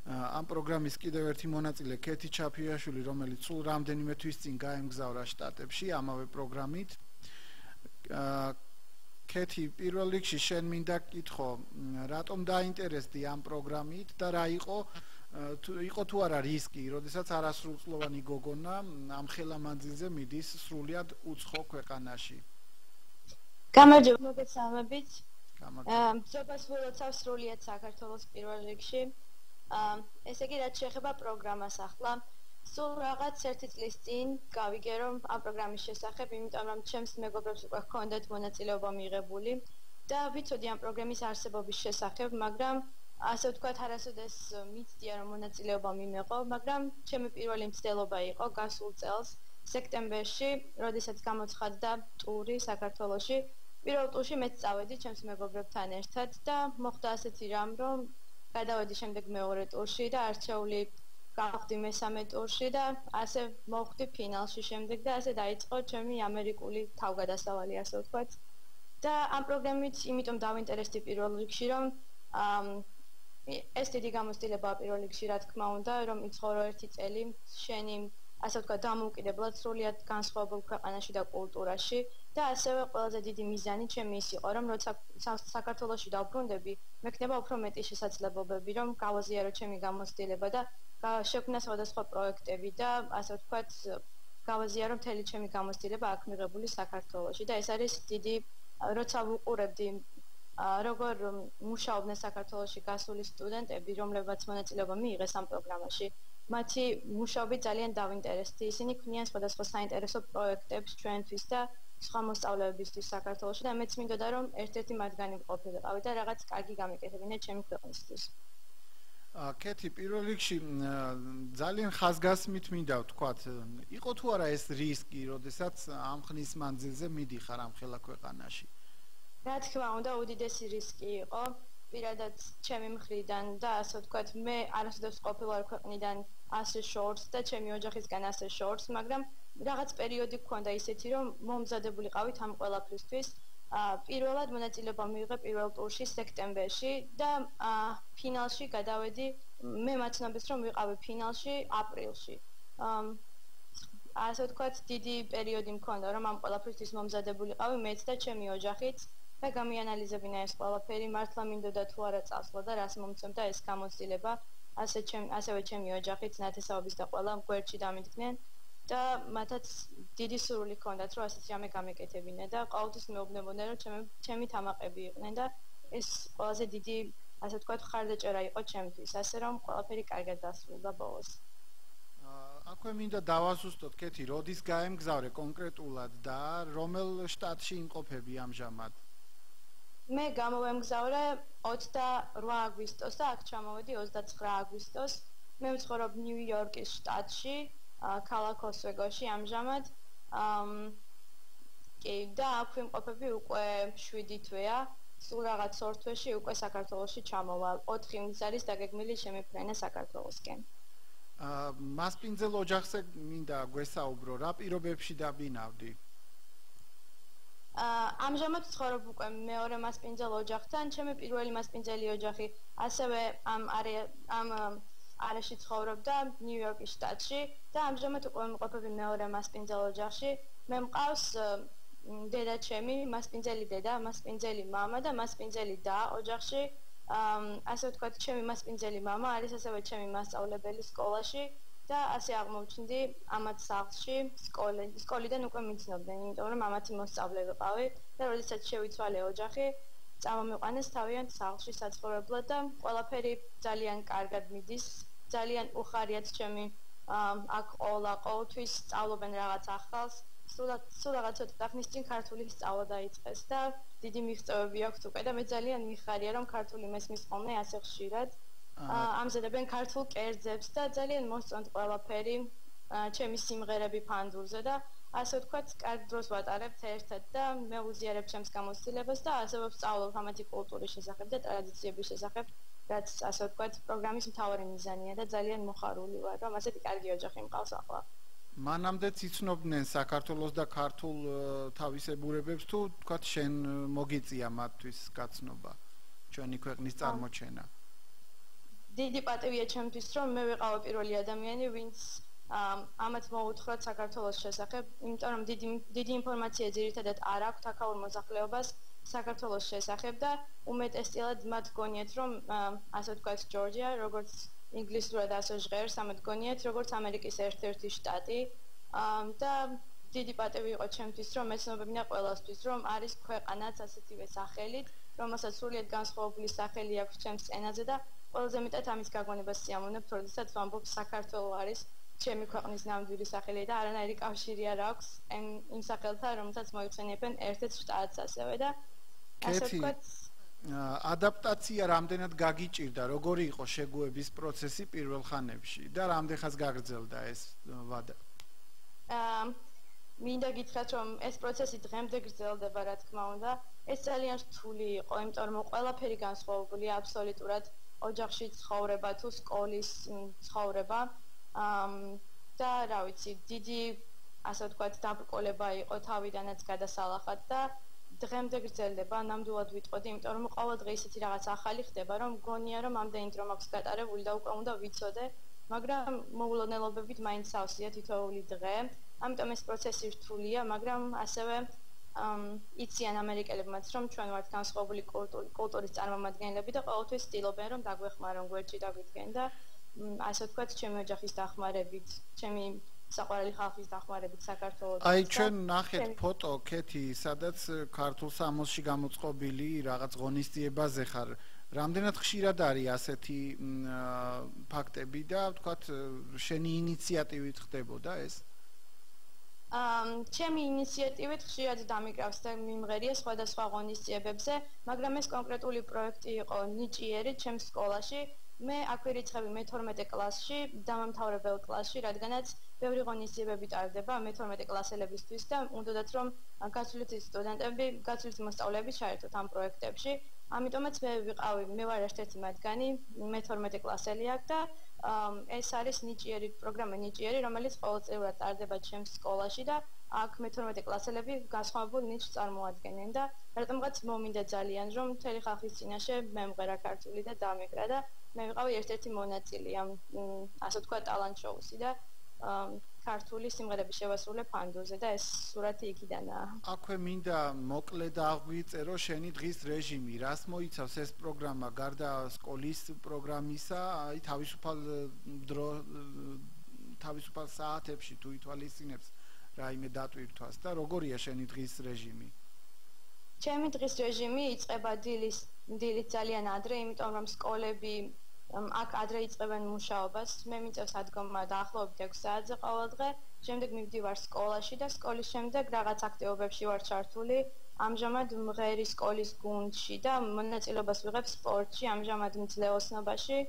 ამ პროგრამის კიდევ ერთი მონაწილე ქეთი ჩაფიაშვილი, რომელიც სულ რამდენიმე თვის წინ გაემგზავრა შტატებში ამავე პროგრამით. ქეთი, პირველ რიგში შენ მინდა გკითხო, რატომ დაინტერესდი ამ პროგრამით და რა იყო თუ არა რისკი, როდესაც არასრულწლოვანი გოგონა ამ ხელამანძილზე მიდის სრულიად უცხო ქვეყანაში? გამარჯობა, მოგესალმებით. გამარჯობა. მზობას ვილოცავ სრულიად საქართველოს პირველ რიგში. ესე იგი, რაც შეეხება პროგრამას ახლა, სულ რაღაც ერთი წლის წინ გავიგე რომ ამ პროგრამის შესახებ, იმიტომ რომ ჩემს მეგობრებს უკვე ჰქონდათ მონაწილეობა მიღებული და ვიცოდი ამ პროგრამის არსებობის შესახებ, მაგრამ ასე ვთქვათ, არასოდეს მიცდია რომ მონაწილეობა მიმეყო, მაგრამ ჩემი პირველი მცდელობა იყო გასულ წელს სექტემბერში, როდესაც გამოცხადდა ტური საქართველოში. პირველ ტურში მეც წავედი ჩემს მეგობრებთან ერთად და მოხდა ასეთი რამ, რომ გადავედი შემდეგ მეორე ტურში და არჩეული გავხდი მესამე ტურში და ასე მოვხდი ფინალში შემდეგ და ასე დაიწყო ჩემი ამერიკული თავგადასავალი, ასე ვთქვათ. და ამ პროგრამით იმიტომ დავინტერესდი პირველ რიგში, რომ ეს დიდი გამოცდილებაა პირველ რიგში, რა თქმა უნდა, რომ იცხოვრო ერთი წელი შენი, ასე ვთქვათ, დამოუკიდებლად სრულიად განსხვავებულ ქვეყანაში და კულტურაში და ასევე ყველაზე დიდი მიზანი ჩემი ის იყო, რომ როცა საქართველოში დავბრუნდები, მექნება უფრო მეტი შესაძლებლობები, რომ გავაზიარო ჩემი გამოცდილება და შექმნა სხვადასხვა პროექტები და ასე ვთქვათ, გავაზიარო მთელი ჩემი გამოცდილება აქ მიღებული საქართველოში და ეს არის დიდი, როცა ვუყურებდი როგორ მუშაობდნენ საქართველოში გასული სტუდენტები, რომლებმაც მონაწილეობა მიიღეს ამ პროგრამაში, მათი მუშაობით ძალიან დავინტერესდი. ისინი ქმნიან სხვადასხვა საინტერესო პროექტებს ჩვენთვის და სხვა მოსწავლეებისთვის საქართველოში და მეც მინდოდა რომ ერთ-ერთი მათგანი ვყოფილიყავი და რაღაც კარგი გამეკეთებინა ჩემი ქვეყნისთვის. ქეთი, პირველ რიგში ძალიან ხაზგასმით მინდა ვთქვათ, იყო თუ არა ეს რისკი, როდესაც ამ ხნის მანძილზე მიდიხარ ამ ხელა ქვეყანაში? რა თქმა უნდა, უდიდესი რისკი იყო პირადად ჩემი მხრიდან და ასე ვთქვათ, მე არასოდეს ყოფილვარ ქვეყნიდან ასე შორს და ჩემი ოჯახისგან ასე შორს, მაგრამ რაღაც პერიოდი გქონდა ისეთი, რომ მომზადებულიყავით ამ ყველაფრისთვის. პირველად მონაწილეობა მივიღე პირველ ტურში სექტემბერში და ფინალში გადავედი, მე მაცნობის რომ ვიყავი ფინალში აპრილში. ასე ვთქვათ, დიდი პერიოდი მქონდა, რომ ამ ყველაფრისთვის მომზადებულიყავი მეც და ჩემი ოჯახიც და გამიანალიზებინა ეს ყველაფერი, მართლა მინდოდა თუ არა წავსვლა და რას მომწონდა ეს გამოცდილება, ასევე ჩემი ოჯახიც ნათესაობის და ყველა გვერდში დამიდგნენ და მათაც დიდი სურვილი ჰქონდათ, რომ ასეთი რამე გამეკეთებინა და ყოველთვის მეუბნებოდნენ, რომ ჩემი თამაყები იყვნენ და ეს ყველაზე დიდი, ასე ვთქვათ, მხარდაჭერა იყო ჩემთვის, ასე რომ ყველაფერი კარგად დასრულდა ბოლოს. აქვე მინდა დავასუსტოთ, ქეთი, როდის გაემგზავრე კონკრეტულად და რომელ შტატში იმყოფები ამჟამად? მე გამოვემგზავრე 28 აგვისტოს და აქ ჩამოვედი 29 აგვისტოს. მე ვცხოვრობ ნიუ-იორკის შტატში, ქალაქ ოსვეგოში ამჟამად. და აქ ვიმყოფები უკვე 7 თვეა. სულ რაღაც 2 თვეში უკვე საქართველოში ჩამოვალ. 4 ივნის არის დაგეგმილი ჩემი ფრენა საქართველოსკენ. მასპინძელ ოჯახზე მინდა გვესაუბრო, რა პირობებში დაბინავდი? ამჟამად ვცხოვრობ უკვე მეორე მასპინძელ ოჯახთან, ჩემი პირველი მასპინძელი ოჯახი ასევე ამ არეში ცხოვრობდა ნიუ-იორკის შტატში და ამჟამად უკვე ვიმყოფები მეორე მასპინძელ ოჯახში. მე მყავს დედა ჩემი, მასპინძელი დედა, მასპინძელი მამა და მასპინძელი და ოჯახში. ასე ვთქვათ, ჩემი მასპინძელი მამა არის ასევე ჩემი მასწავლებელი სკოლაში და ასე აღმოჩნდი ამათ სახლში, სკოლიდან უკვე მიცნობდნენ, იმიტომ რომ ამათი მოსწავლე ვიყავი და როდესაც შევიცვალე ოჯახი, წამომიყვანეს თავიანთ სახლში საცხოვრებლად და ყველაფერი ძალიან კარგად მიდის, ძალიან უხარიათ ჩემი აქ ყოველთვის სწავლობენ რაღაც ახალს. სულ რაღაც ცოტა ხნის წინ ქართული სწავლა დაიწყეს და დიდი მიღწევები აქვს უკვე და მე ძალიან მიხარია რომ ქართული მესმის ხოლმე ასე ხშირად. ამზადებენ ქართულ კერძებს და ძალიან მოსწონთ ყველაფერი, ჩემი სიმღერები ფანდურზე და ასე ვთქვათ, კარგ დროს ვატარებთ ერთად და მე უზიარებ ჩემს გამოცდილებას და ასევე ვსწავლობ ამათი კულტურის შესახებ და ტრადიციების შესახებ, რაც ასე ვთქვათ, პროგრამის მთავარი მიზანია და ძალიან მოხარული ვარ, რომ ასეთი კარგი ოჯახი მყავს ახლა. მანამდეც იცნობდნენ საქართველოს და ქართულ თავისებურებებს თუ ვთქვათ შენ მოგიწია მათთვის გაცნობა ჩვენი ქვეყნის წარმოჩენა? დიდი პატივია ჩემთვის, რომ მე ვიყავი პირველი ადამიანი, ვინც ამათ მოუთხრა საქართველოს შესახებ, იმიტომ რომ დიდი ინფორმაცია ძირითადად არ აქვთ აქაურ მოსახლეობას საქართველოს შესახებ და უმეტესწილად მათ გონიათ, რომ ასე ვთქვათ, ჯორჯია, როგორც ინგლისურად ასე ჟღერს, ამათ გონიათ, როგორც ამერიკის ერთ-ერთი შტატი და დიდი პატივი იყო ჩემთვის, რომ მეცნობებინა ყველასთვის, რომ არის ქვეყანაც ასეთივე სახელით, რომელსაც სრულიად განსხვავებული სახელი აქვს ჩემს ენაზე და ყველაზე მეტად ამის გაგონებას სიამოვნებთ, როდესაც ვამბობ საქართველო არის ჩემი ქვეყნის ნამდვილი სახელი და არანაირი კავშირი არ აქვს იმ სახელთან, რომელსაც მოიხსენიებენ ერთ-ერთ შტატს ასევე და ასე ვთქვათ, ადაპტაცია რამდენად გაგიჭირდა, როგორი იყო შეგუების პროცესი პირველ ხანებში და რამდენხანს გაგრძელდა ეს ვადა? მინდა გითხრათ, რომ ეს პროცესი დღემდე გრძელდება, რა თქმა უნდა. ეს ძალიან რთული იყო, იმიტომ რომ ყველაფერი განსხვავებულია აბსოლუტურად ოჯახში ცხოვრება თუ სკოლის ცხოვრება. და რა ვიცი, დიდი ასე ვთქვათ, დაბრკოლება იყო თავიდანაც გადასალახად და დღემდე გრძელდება, ნამდვილად ვიტყოდი, იმიტომ რომ ყოველდღე ისეთი რაღაც ახალი ხდება, რომ გონია, რომ ამდენი დრო მაქვს გატარებული და უკვე უნდა ვიცოდე, მაგრამ მოულოდნელობებით მაინც სავსეა თითოეული დღე. ამიტომ ეს პროცესი რთულია, მაგრამ ასევე იციან ამერიკელებმაც, რომ ჩვენ ვართ განსხვავებული კულტურის წარმომადგენლები და ყოველთვის ცდილობენ, რომ დაგვეხმარონ გვერდში დაგვიდგენ და ასე ვთქვათ, ჩემი ოჯახის დახმარებით, ჩემი საყვარელი ხალხის დახმარებით საქართველოს. აი ჩვენ ნახეთ ფოტო კეთი, სადაც ქართულ სამოსში გამოწყობილი რაღაც ღონისძიებაზე ხარ. რამდენად ხშირად არის ასეთი ფაქტები და ვთქვათ, შენი ინიციატივით ხდებოდა ეს? ჩემი ინიციატივით ხშირად დამიკრავს და მიმღერია სხვადასხვა ღონისძიებებზე, მაგრამ ეს კონკრეტული პროექტი იყო ნიჭიერი ჩემს სკოლაში. მე აქ ვირიცხები მე-12 კლასში, დამამთავრებელ კლასში, რადგანაც ბევრი ღონისძიებები ტარდება მე-12 კლასელებისთვის და უნდათ რომ გაცვლითი სტუდენტები, გაცვლითი მოსწავლეები ჩაერთოთ ამ პროექტებში. ამიტომაც მე ვარ ერთ-ერთი მათგანი, მე-12 კლასელი აქ და ეს არის ნიჭიერი პროგრამა, ნიჭიერი, რომელიც ყოველწლიურად ტარდება ჩემს სკოლაში და აქ მე-12 კლასელები განსხვავებულ ნიჭს წარმოადგენენ და რატომღაც მომინდა ძალიან, რომ მთელი ხალხის წინაშე მემღერა ქართული და დამეკრა და მე ვიყავი ერთ-ერთი მონაწილე ამ ასე ვთქვათ ტალანტ შოუსი და ქართული სიმღერების შევასრულე ფანდოზე და ეს სურათი იქიდანაა. აქვე მინდა მოკლედ აღვიწერო შენი დღის რეჟიმი, რას მოიცავს ეს პროგრამა გარდა სკოლის პროგრამისა, აი თავისუფალ საათებში თუ ითვალისწინებს რაიმე დატვირთვას და როგორია შენი დღის რეჟიმი? ჩემი დღის რეჟიმი იწყება დილით ძალიან ადრე, იმიტომ რომ სკოლები აქ ადრე იწყებენ მუშაობას. მე მიწევს ადგომა დაახლოებით 6 საათზე ყოველ დღე. შემდეგ მივდივარ სკოლაში და სკოლის შემდეგ რაღაც აქტივობებში ვარ ჩართული. ამჟამად მღერი სკოლის გუნდში და მონაწილეობას ვიღებ სპორტში, ამჟამად მძლეოსნობაში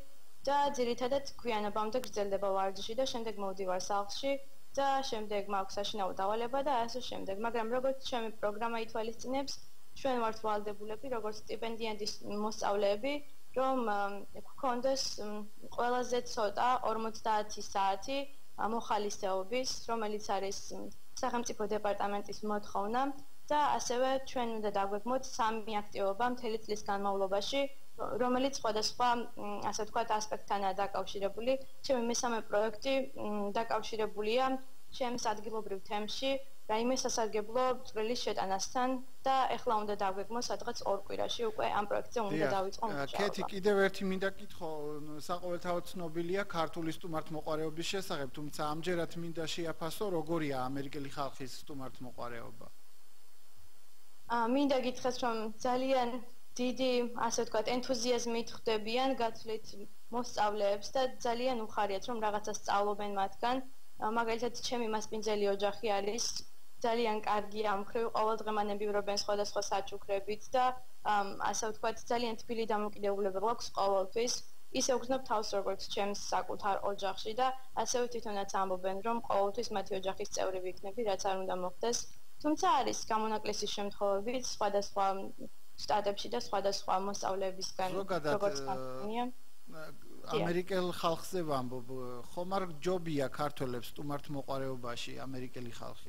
და ძირითადად გვიანობამდე გრძელდება ვარჯიში და შემდეგ მოვდივარ სახლში და შემდეგ მაქვს საშინაო დავალება და ასე შემდეგ. მაგრამ როგორც ჩემი პროგრამა ითვალისწინებს, ჩვენ ვართ ვალდებულები, როგორც სტიპენდიანტის მოსწავლეები, რომ გქონდეს ყველაზე ცოტა 50 საათი მოხალისეობის, რომელიც არის სახელმწიფო დეპარტამენტის მოთხოვნა და ასევე ჩვენ უნდა დაგვეგმოთ 3 აქტივობა მთელი წლის განმავლობაში, რომელიც სხვადასხვა ასე ვთქვათ ასპექტთანაა დაკავშირებული. ჩემი მესამე პროექტი დაკავშირებულია ჩემს ადგილობრივ თემში, რაიმე სასარგებლო წვრილის შეტანასთან და ეხლა უნდა დაგვეგმო სადღაც 2 კვირაში უკვე ამ პროექტზე უნდა დავიწყო მუშაობა. კეთი, კიდევ ერთი მინდა კითხო, საყოველთაოდ ცნობილია ქართული სტუმართმოყვარეობის შესახებ, თუმცა ამჯერად მინდა შეაფასო, როგორია ამერიკელი ხალხის სტუმართმოყვარეობა. მინდა გითხრათ, რომ ძალიან დიდი, ასე ვთქვათ, ენთუზიაზმით ხვდებიან გაცვლით მოსწავლეებს და ძალიან უხარიათ, რომ რაღაცა სწავლობენ მათგან. მაგალითად, ჩემი მასპინძელი ოჯახი არის ძალიან კარგი ამ მხრივ, ყოველდღე მანებივრობენ სხვადასხვა საჩუქრებით და ასე ვთქვათ, ძალიან თბილი დამოკიდებულება გვაქვს ყოველთვის. ისე უგზნობ თავს როგორც ჩემს საკუთარ ოჯახში და ასევე თვითონაც ამბობენ, რომ ყოველთვის მათი ოჯახის წევრი ვიქნები, რაც არ უნდა მოხდეს. თუმცა არის გამონაკლისის შემთხვევებიც სხვადასხვა შტატებში და სხვადასხვა მოსწავლეებისგან, როგორც გახსნია. ამერიკელ ხალხზე ვამბობ, ხომ არ ჯობია ქართველებს სტუმართ მოყარეობაში ამერიკელი ხალხი?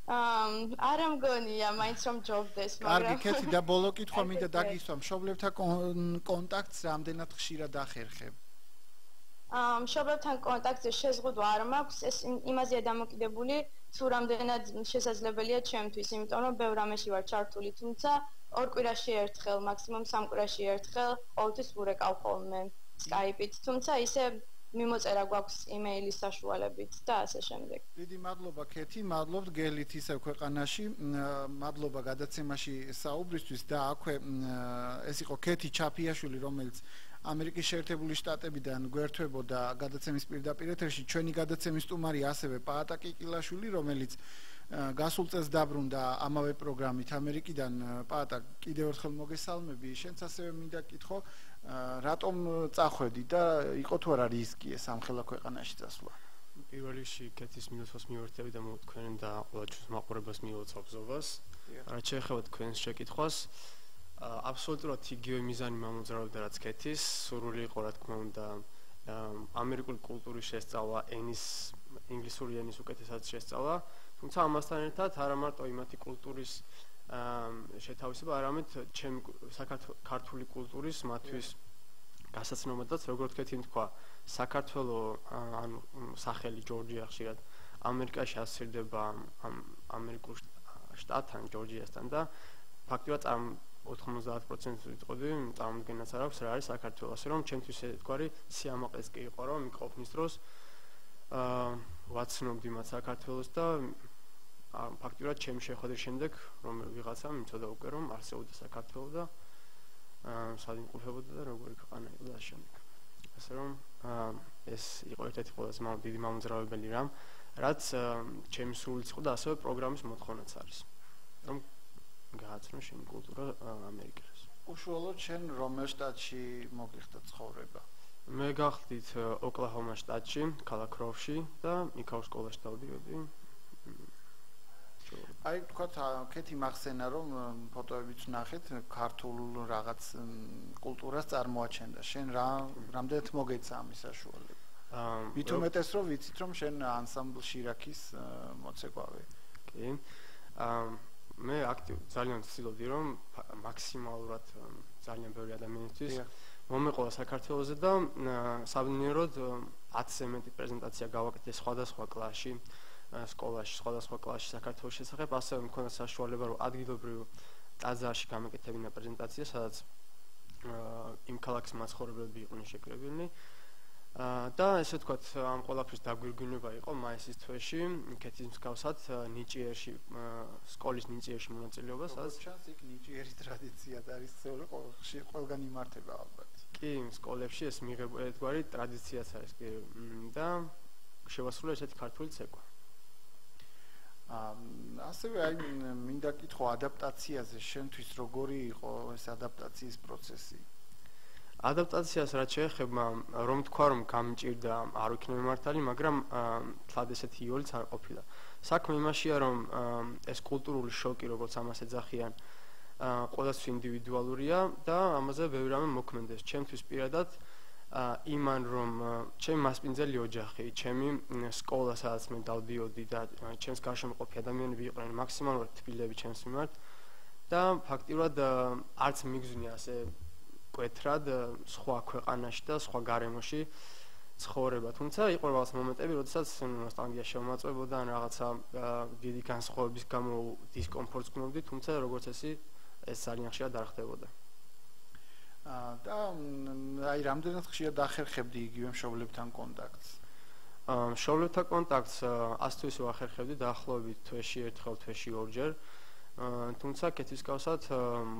არა მგონია, მაინც რომ ჯობდეს, მაგრამ კარგი, კეთი და ბოლო კითხვა მინდა დაგისვა, მშობლებთან კონტაქტს რამდენად ხშირად ახერხებ? მშობლებთან კონტაქტზე შეზღუდვა არ მაქვს, ეს იმაზეა დამოკიდებული, თუ რამდენად შესაძლებელია ჩემთვის, იმიტომ რომ ბევრ რამეში ვარ ჩართული, თუმცა 2 კვირაში ერთხელ, მაქსიმუმ 3 კვირაში ერთხელ ყოველთვის ვურეკავ ხოლმე Skype-ით, თუმცა ისე მიმოწერა გვაქვს იმეილის საშუალებით და ასე შემდეგ. დიდი მადლობა კეთი, მადლობთ გელით ისევ ქვეყანაში, მადლობა გადაცემაში საუბრისთვის და აქვე ეს იყო კეთი ჩაფიაშვილი, რომელიც ამერიკის შეერთებული შტატებიდან გვერდთვებოდა გადაცემის პირდაპირ ეთერში. ჩვენი გადაცემის სტუმარი ასევე პაატა კიკილაშვილი, რომელიც გასულ წელს დაბრუნდა ამავე პროგრამით ამერიკიდან. პაატა, კიდევ ერთხელ მოგესალმები. შენც ასევე მინდა კითხო, რატომ წახვედი და იყო თუ არა რისკი ეს ამხელა ქვეყანაში წასვლა? პირველ რიგში კეთის მინუსს მივერთები და თქვენ და ყველა ჩვენს მაყურებელს მივუწევ ბზობას. რაც შეეხება თქვენს შეკითხვას, აბსოლუტურად იგივე მიზანი მომძრავებდა რაც კეთის, სურვილი იყო რა თქმა უნდა ამერიკული კულტურის შესწავლა, ინგლისური ენის უკეთესად შესწავლა, თუმცა ამასთან ერთად არა მარტო იმათი კულტურის შეთავისება, არამედ ჩემი ქართული კულტურის მათთვის გასაცნობადაც, როგორც კეთი თქვა, საქართველოს ანუ სახელი ჯორჯია ხშირად ამერიკაში ასწირდება ამერიკულ შტატთან, ჯორჯიასთან და ფაქტობრივად 90% ვიტყოდი, წარმოგენაც არ აქვს რა არის საქართველოს, რომ ჩემთვის ერთგვარი სიამაყეც კი იყო, რომ მიყופნის დროს ვაცნობდი მათ საქართველოს და ფაქტობრივად ჩემი შეხვედრის შემდეგ, რომ ვიღაცამ იმწოდა უკვე, რომ არსებობდა საქართველო და სად იმყოფებოდა და როგორი ქვეყანა იყო და შემდეგ. ასე რომ ეს იყო ერთ-ერთი ყველაზე დიდი მომძრავებელი რამ, რაც ჩემი სულიც იყო და ასევე პროგრამის მოთხოვნაც არის. რომ გააცნო შენი კულტურა ამერიკას. უშუალოდ შენ რომელ შტატში მოგიხდა ცხოვრება? მე გავხდით ოკლაჰომა შტატში, ქალაქ როვში და იქაურ სკოლაში დავდიოდი. აი თქვათ კეთი მახსენა რომ ფოტოებიც ვნახეთ ქართულ რაღაც კულტურას წარმოაჩენდა. შენ რამდენად მოგეცა ამის საშუალება? მით უმეტეს რომ ვიცით რომ შენ ანსამბლ შირაქის მოცეკვავე. კი. მე ძალიან ვცდილობდი რომ მაქსიმალურად ძალიან ბევრი ადამიანისთვის მომეყოლა საქართველოზე და საბუნებოდ 10-ზე მეტი პრეზენტაცია გავაკეთე სხვადასხვა კლასში, სკოლაში, სხვადასხვა კლასში საქართველოს შესახებ, ასევე მქონდა საშუალება რომ ადგილობრივ ტაძარში გამეკეთებინა პრეზენტაცია, სადაც იმ ქალაქის მაცხოვრებლები იყვნენ შეკრებილნი. და ესე ვთქვათ, ამ ყველაფრის დაგვირგვინება იყო მაისის თვეში, კეთის მსგავსად ნიჭიერში, სკოლის ნიჭიერში მონაწილეობა, სადაც ჩანს იქ ნიჭიერის ტრადიციად არის წევრი, ყველგან იმართება ალბათ. კი, სკოლებში ეს ერთგვარი ტრადიციაც არის კი და შევასრულე ესეთი ქართული ცეკვა. ასევე აი მინდა კითხო ადაპტაციაზე, შენთვის როგორი იყო ეს ადაპტაციის პროცესი? ადაპტაციას რაც შეეხება, რომ თქვა რომ გამჭირდა არ ვიქნები მართალი, მაგრამ თლად ესეთი იოლიც არ ყოფილა. საქმე იმაშია რომ ეს კულტურული შოკი, როგორც ამას ეძახიან, ყველასთვის ინდივიდუალურია და ამაზე ბევრი რამე მოქმედებს. ჩემთვის პირადად იმან რომ ჩემი მასპინძელი ოჯახი, ჩემი სკოლა, სადაც მე დავდიოდი და ჩემს გარშემო მყოფი ადამიანები იყვნენ მაქსიმალურად თბილები ჩემს მიმართ და ფაქტიურად არც მიგზვნია ასე კვეთრად სხვა ქვეყანაში და სხვა გარემოში ცხოვრება. თუმცა იყო რაღაც მომენტები, როდესაც ნოსტალგია შემოაწვევებოდა ან რაღაცა დიდი განსხვავების გამო დისკომფორტს გქონდი, თუმცა როგორც ეს ძალიან ხშირად არ ხდებოდა. და აი რამდენად ხშირად ახერხებდი იგივე მშობლებთან კონტაქტს? მშობლებთან კონტაქტს ასე თუ ისე ახერხებდი დაახლოებით თვეში ერთხელ, თვეში ორჯერ. თუმცა კეთის გავსად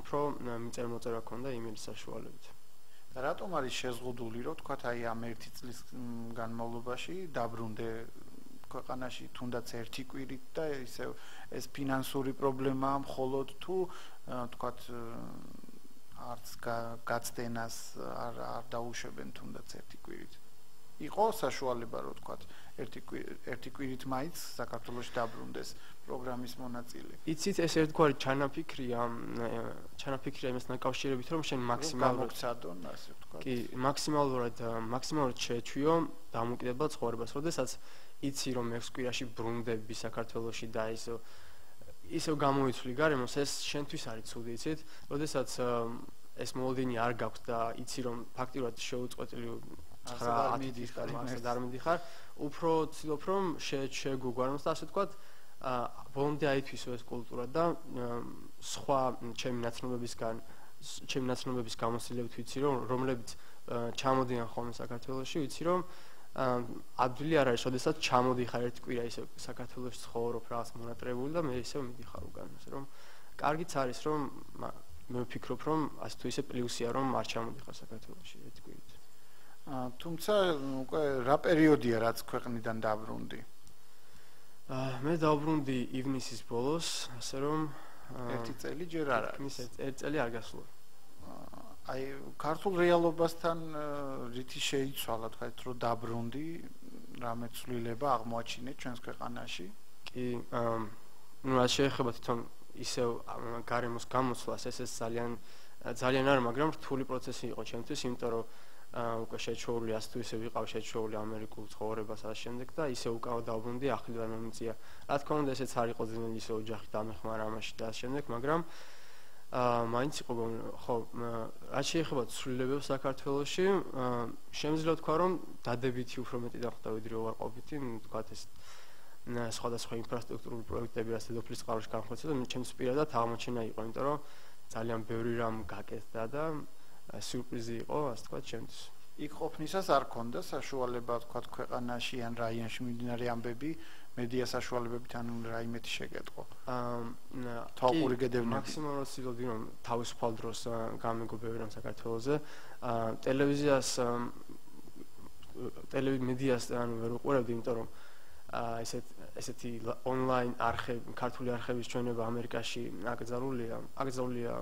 უფრო მიწერ-მოწერა ქონდა იმეილის საშუალებით. და რატომ არის შეზღუდული, რომ თქვათ აი ამ 1 წლის განმავლობაში დაბრუნდე ქვეყანაში თუნდაც 1 კვირით და ისევ ეს ფინანსური პრობლემაა მხოლოდ თუ თქვათ არც გაცდენას არ დაუშვებენ თუნდაც ერთი კვირით. იყო საშუალება რო თქვა ერთი კვირით მაინც საქართველოში დაბრუნდეს პროგრამის მონაწილე. იცით ეს ერთგვარი ჩანაფიქრია იმას დაკავშირებით რომ შენ მაქსიმალურად გამოგცადონ ასე ვთქვა. კი, მაქსიმალურად შეეჩვიო დამოუკიდებელ ცხოვრებას, როდესაც იცი რომ 6 კვირაში ბრუნდები საქართველოში და ისევ გამოიცვლი გარემოს, ეს შენთვის არის ცუდი, იცით? როდესაც ეს მოლოდინი არ გაქვს და იცი რომ ფაქტიურად შეუწყვეტილი 9-10 დღის განმავლობაში არ მიდიხარ, უფრო ცდილობ რომ შეგუგვაროს და ასე ვთქვათ, ბოლომდე აითვისო ეს კულტურა და სხვა ჩემი ნაცნობების გამოსილებით ვიცი რომ რომლებიც ჩამოდიან ხოლმე საქართველოში, ვიცი რომ ადვილი არ არის, როდესაც ჩამოდიხარ ერთი კვირა ისე საქართველოში ცხოვრობ რაღაც მონატრებული და მე ისევ მიდიხარ უკან, ასე რომ კარგიც არის რომ მე ვფიქრობ რომ ასე თუ ისე პლუსია რომ არ ჩამოდიხარ საქართველოში ერთი კვირით. თუმცა უკვე რა პერიოდია რაც ქვეყნიდან დაბრუნდი? მე დაბრუნდი ივნისის ბოლოს, ასე რომ ერთი წელი ჯერ არ არის. ერთი წელი არ გასულა. აი ქართულ რეალობასთან რითი შეიცვალა თქვათ რომ დაბრუნდი, რამე ცვლილება აღმოაჩინეთ ჩვენს ქვეყანაში? კი, რაც შეეხება თვითონ ისევ გარემოს გამოცვლას, ეს ძალიან არ, მაგრამ რთული პროცესი იყო ჩემთვის, იმიტომ რომ უკვე შეჩვეული ასე თუ ისე ვიყავ შეჩვეული ამერიკულ ცხოვრებას ასე შემდეგ და ისე უკავ დავბრუნდი ახლიდან მომიწია. რა თქმა უნდა ესეც არ იყო ძნელი ისე ოჯახი დამეხმარა ამაში და ასე შემდეგ, მაგრამ მაინც იყო ხო რაც შეეხება ცვლილებებს საქართველოში, შემიძლია ვთქვა რომ დადებითი უფრო მეტი დახვდა ვიდრე უარყოფითი, ვთქვათ ეს სხვადასხვა ინფრასტრუქტურული პროექტები რაც დედოფლის წყაროში განხორციელდა, ჩემს პირადად აღმოჩენა იყო, იმიტომ რომ ძალიან ბევრი რამ გაკეთდა და სიურპრიზი იყო, ასე ვთქვათ, ჩემთვის. იქ ყოფნისას არ ქონდა საშუალება, ვთქვათ, ქვეყანაში ან რაიონში მიმდინარე ამბები, მედია საშუალებებით ან რაიმეთი შეგეტყო. თვალყური გედევნები. მაქსიმალურად ვცდილობდი რომ თავისუფალ დროს გამეგო ბევრი რამ საქართველოზე. ტელევიზიას ანუ ვერ უყურებდი, იმიტომ რომ ესეთი ონლაინ ქართული არხების ჩვენება ამერიკაში აკრძალულია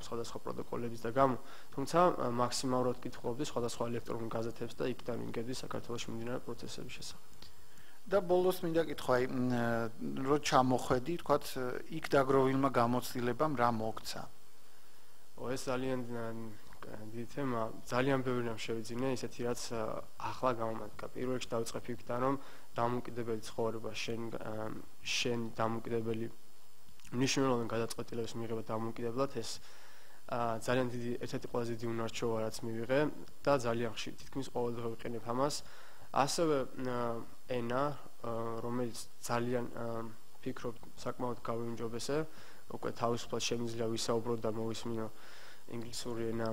სხვადასხვა პროტოკოლების და გამო, თუმცა მაქსიმალურად კითხულობდი სხვადასხვა ელექტრონულ გაზეთებს და იქიდან ვინგებდი საქართველოში მიმდინარე პროცესების შესახებ. და ბოლოს მინდა კითხვა, რო ჩამოხვედი, თქვათ, იქ დაგროვილმა გამოცდილებამ რა მოგცა? ეს ძალიან დიდი თემა, ძალიან ბევრი რამ შევიძინე, ისეთი რაც ახლა გამომადგა. პირველ რიგში დავიწყებ იქიდან, რომ დამოუკიდებელი ცხოვრება შენ დამოუკიდებელი მნიშვნელოვანი გადაწყვეტილების მიღება დამოუკიდებლად ეს ძალიან დიდი ერთ-ერთი ყველაზე დიდი უნარჩვეა რაც მივიღე და ძალიან ხშირ თითქმის ყოველდღე ვიყენებ ამას. ასევე ენა, რომელიც ძალიან ფიქრობ საკმაოდ გავიმჯობესე, უკვე თავისუფლად შემიძლია ვისაუბრო და მოვისმინო ინგლისური ენა.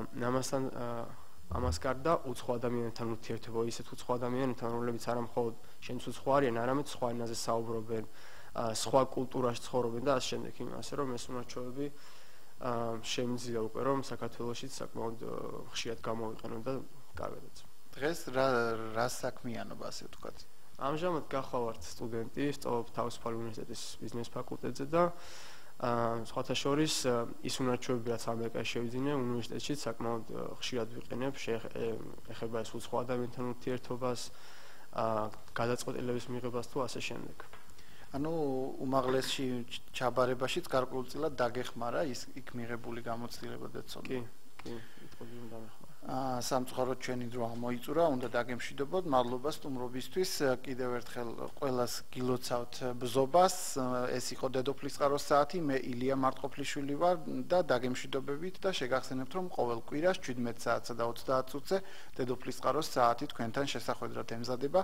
ამას გარდა უცხო ადამიანებთან ურთიერთობა, ისეთ უცხო ადამიანებთან, რომლებიც არა მხოლოდ შენც უცხო არიან, არამედ სხვა ენაზე საუბრობენ, სხვა კულტურაში ცხოვრობენ და ასე შემდეგ, ასე რომ ეს უნარჩვევები შემიძლია უკვე რომ საქართველოშიც საკმაოდ ხშირად გამოვიყენო და კარგადაც. დღეს რა საქმიანობა ასე ვთქვათ? ამჟამად გახლავართ სტუდენტი, სწავლობ თავისუფალ უნივერსიტეტის ბიზნეს ფაკულტეტზე და სხვათა შორის ის უნარჩვევები რაც ამერიკაში შევიძინე უნივერსიტეტში საკმაოდ ხშირად ვიყენებ, ეხება ეს უცხო ადამიანთან ურთიერთობას, გადაწყვეტილების მიღებას თუ ასე შემდეგ. ანუ უმაღლესში ჩაბარებაშიც გარკვეულწილად დაგეხმარა იქ მიღებული გამოცდილება და ცოდნა. კი, იტყოდი რომ დამეხმარა. სამწუხაროდ ჩვენი დრო ამოიწურა, უნდა დაგემშვიდობოთ. მადლობა სტუმრობისთვის. კიდევ ერთხელ ყველას გილოცავთ ბზობას. ეს იყო დედოფლის წყაროს საათი. მე ილია მარტყოფლიშვილი ვარ და დაგემშვიდობებით და შეგახსენებთ, რომ ყოველ კვირას 17 საათსა და 30 წუთზე დედოფლის წყაროს საათი თქვენთან შესახვედრად ემზადება.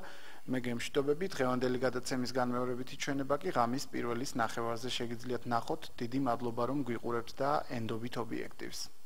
მე გემშვიდობებით. დღევანდელი გადაცემის განმეორებითი ჩვენება კი ღამის პირველის ნახევარზე შეგიძლიათ ნახოთ. დიდი მადლობა რომ გვიყურებთ და ენდობით ობიექტივს.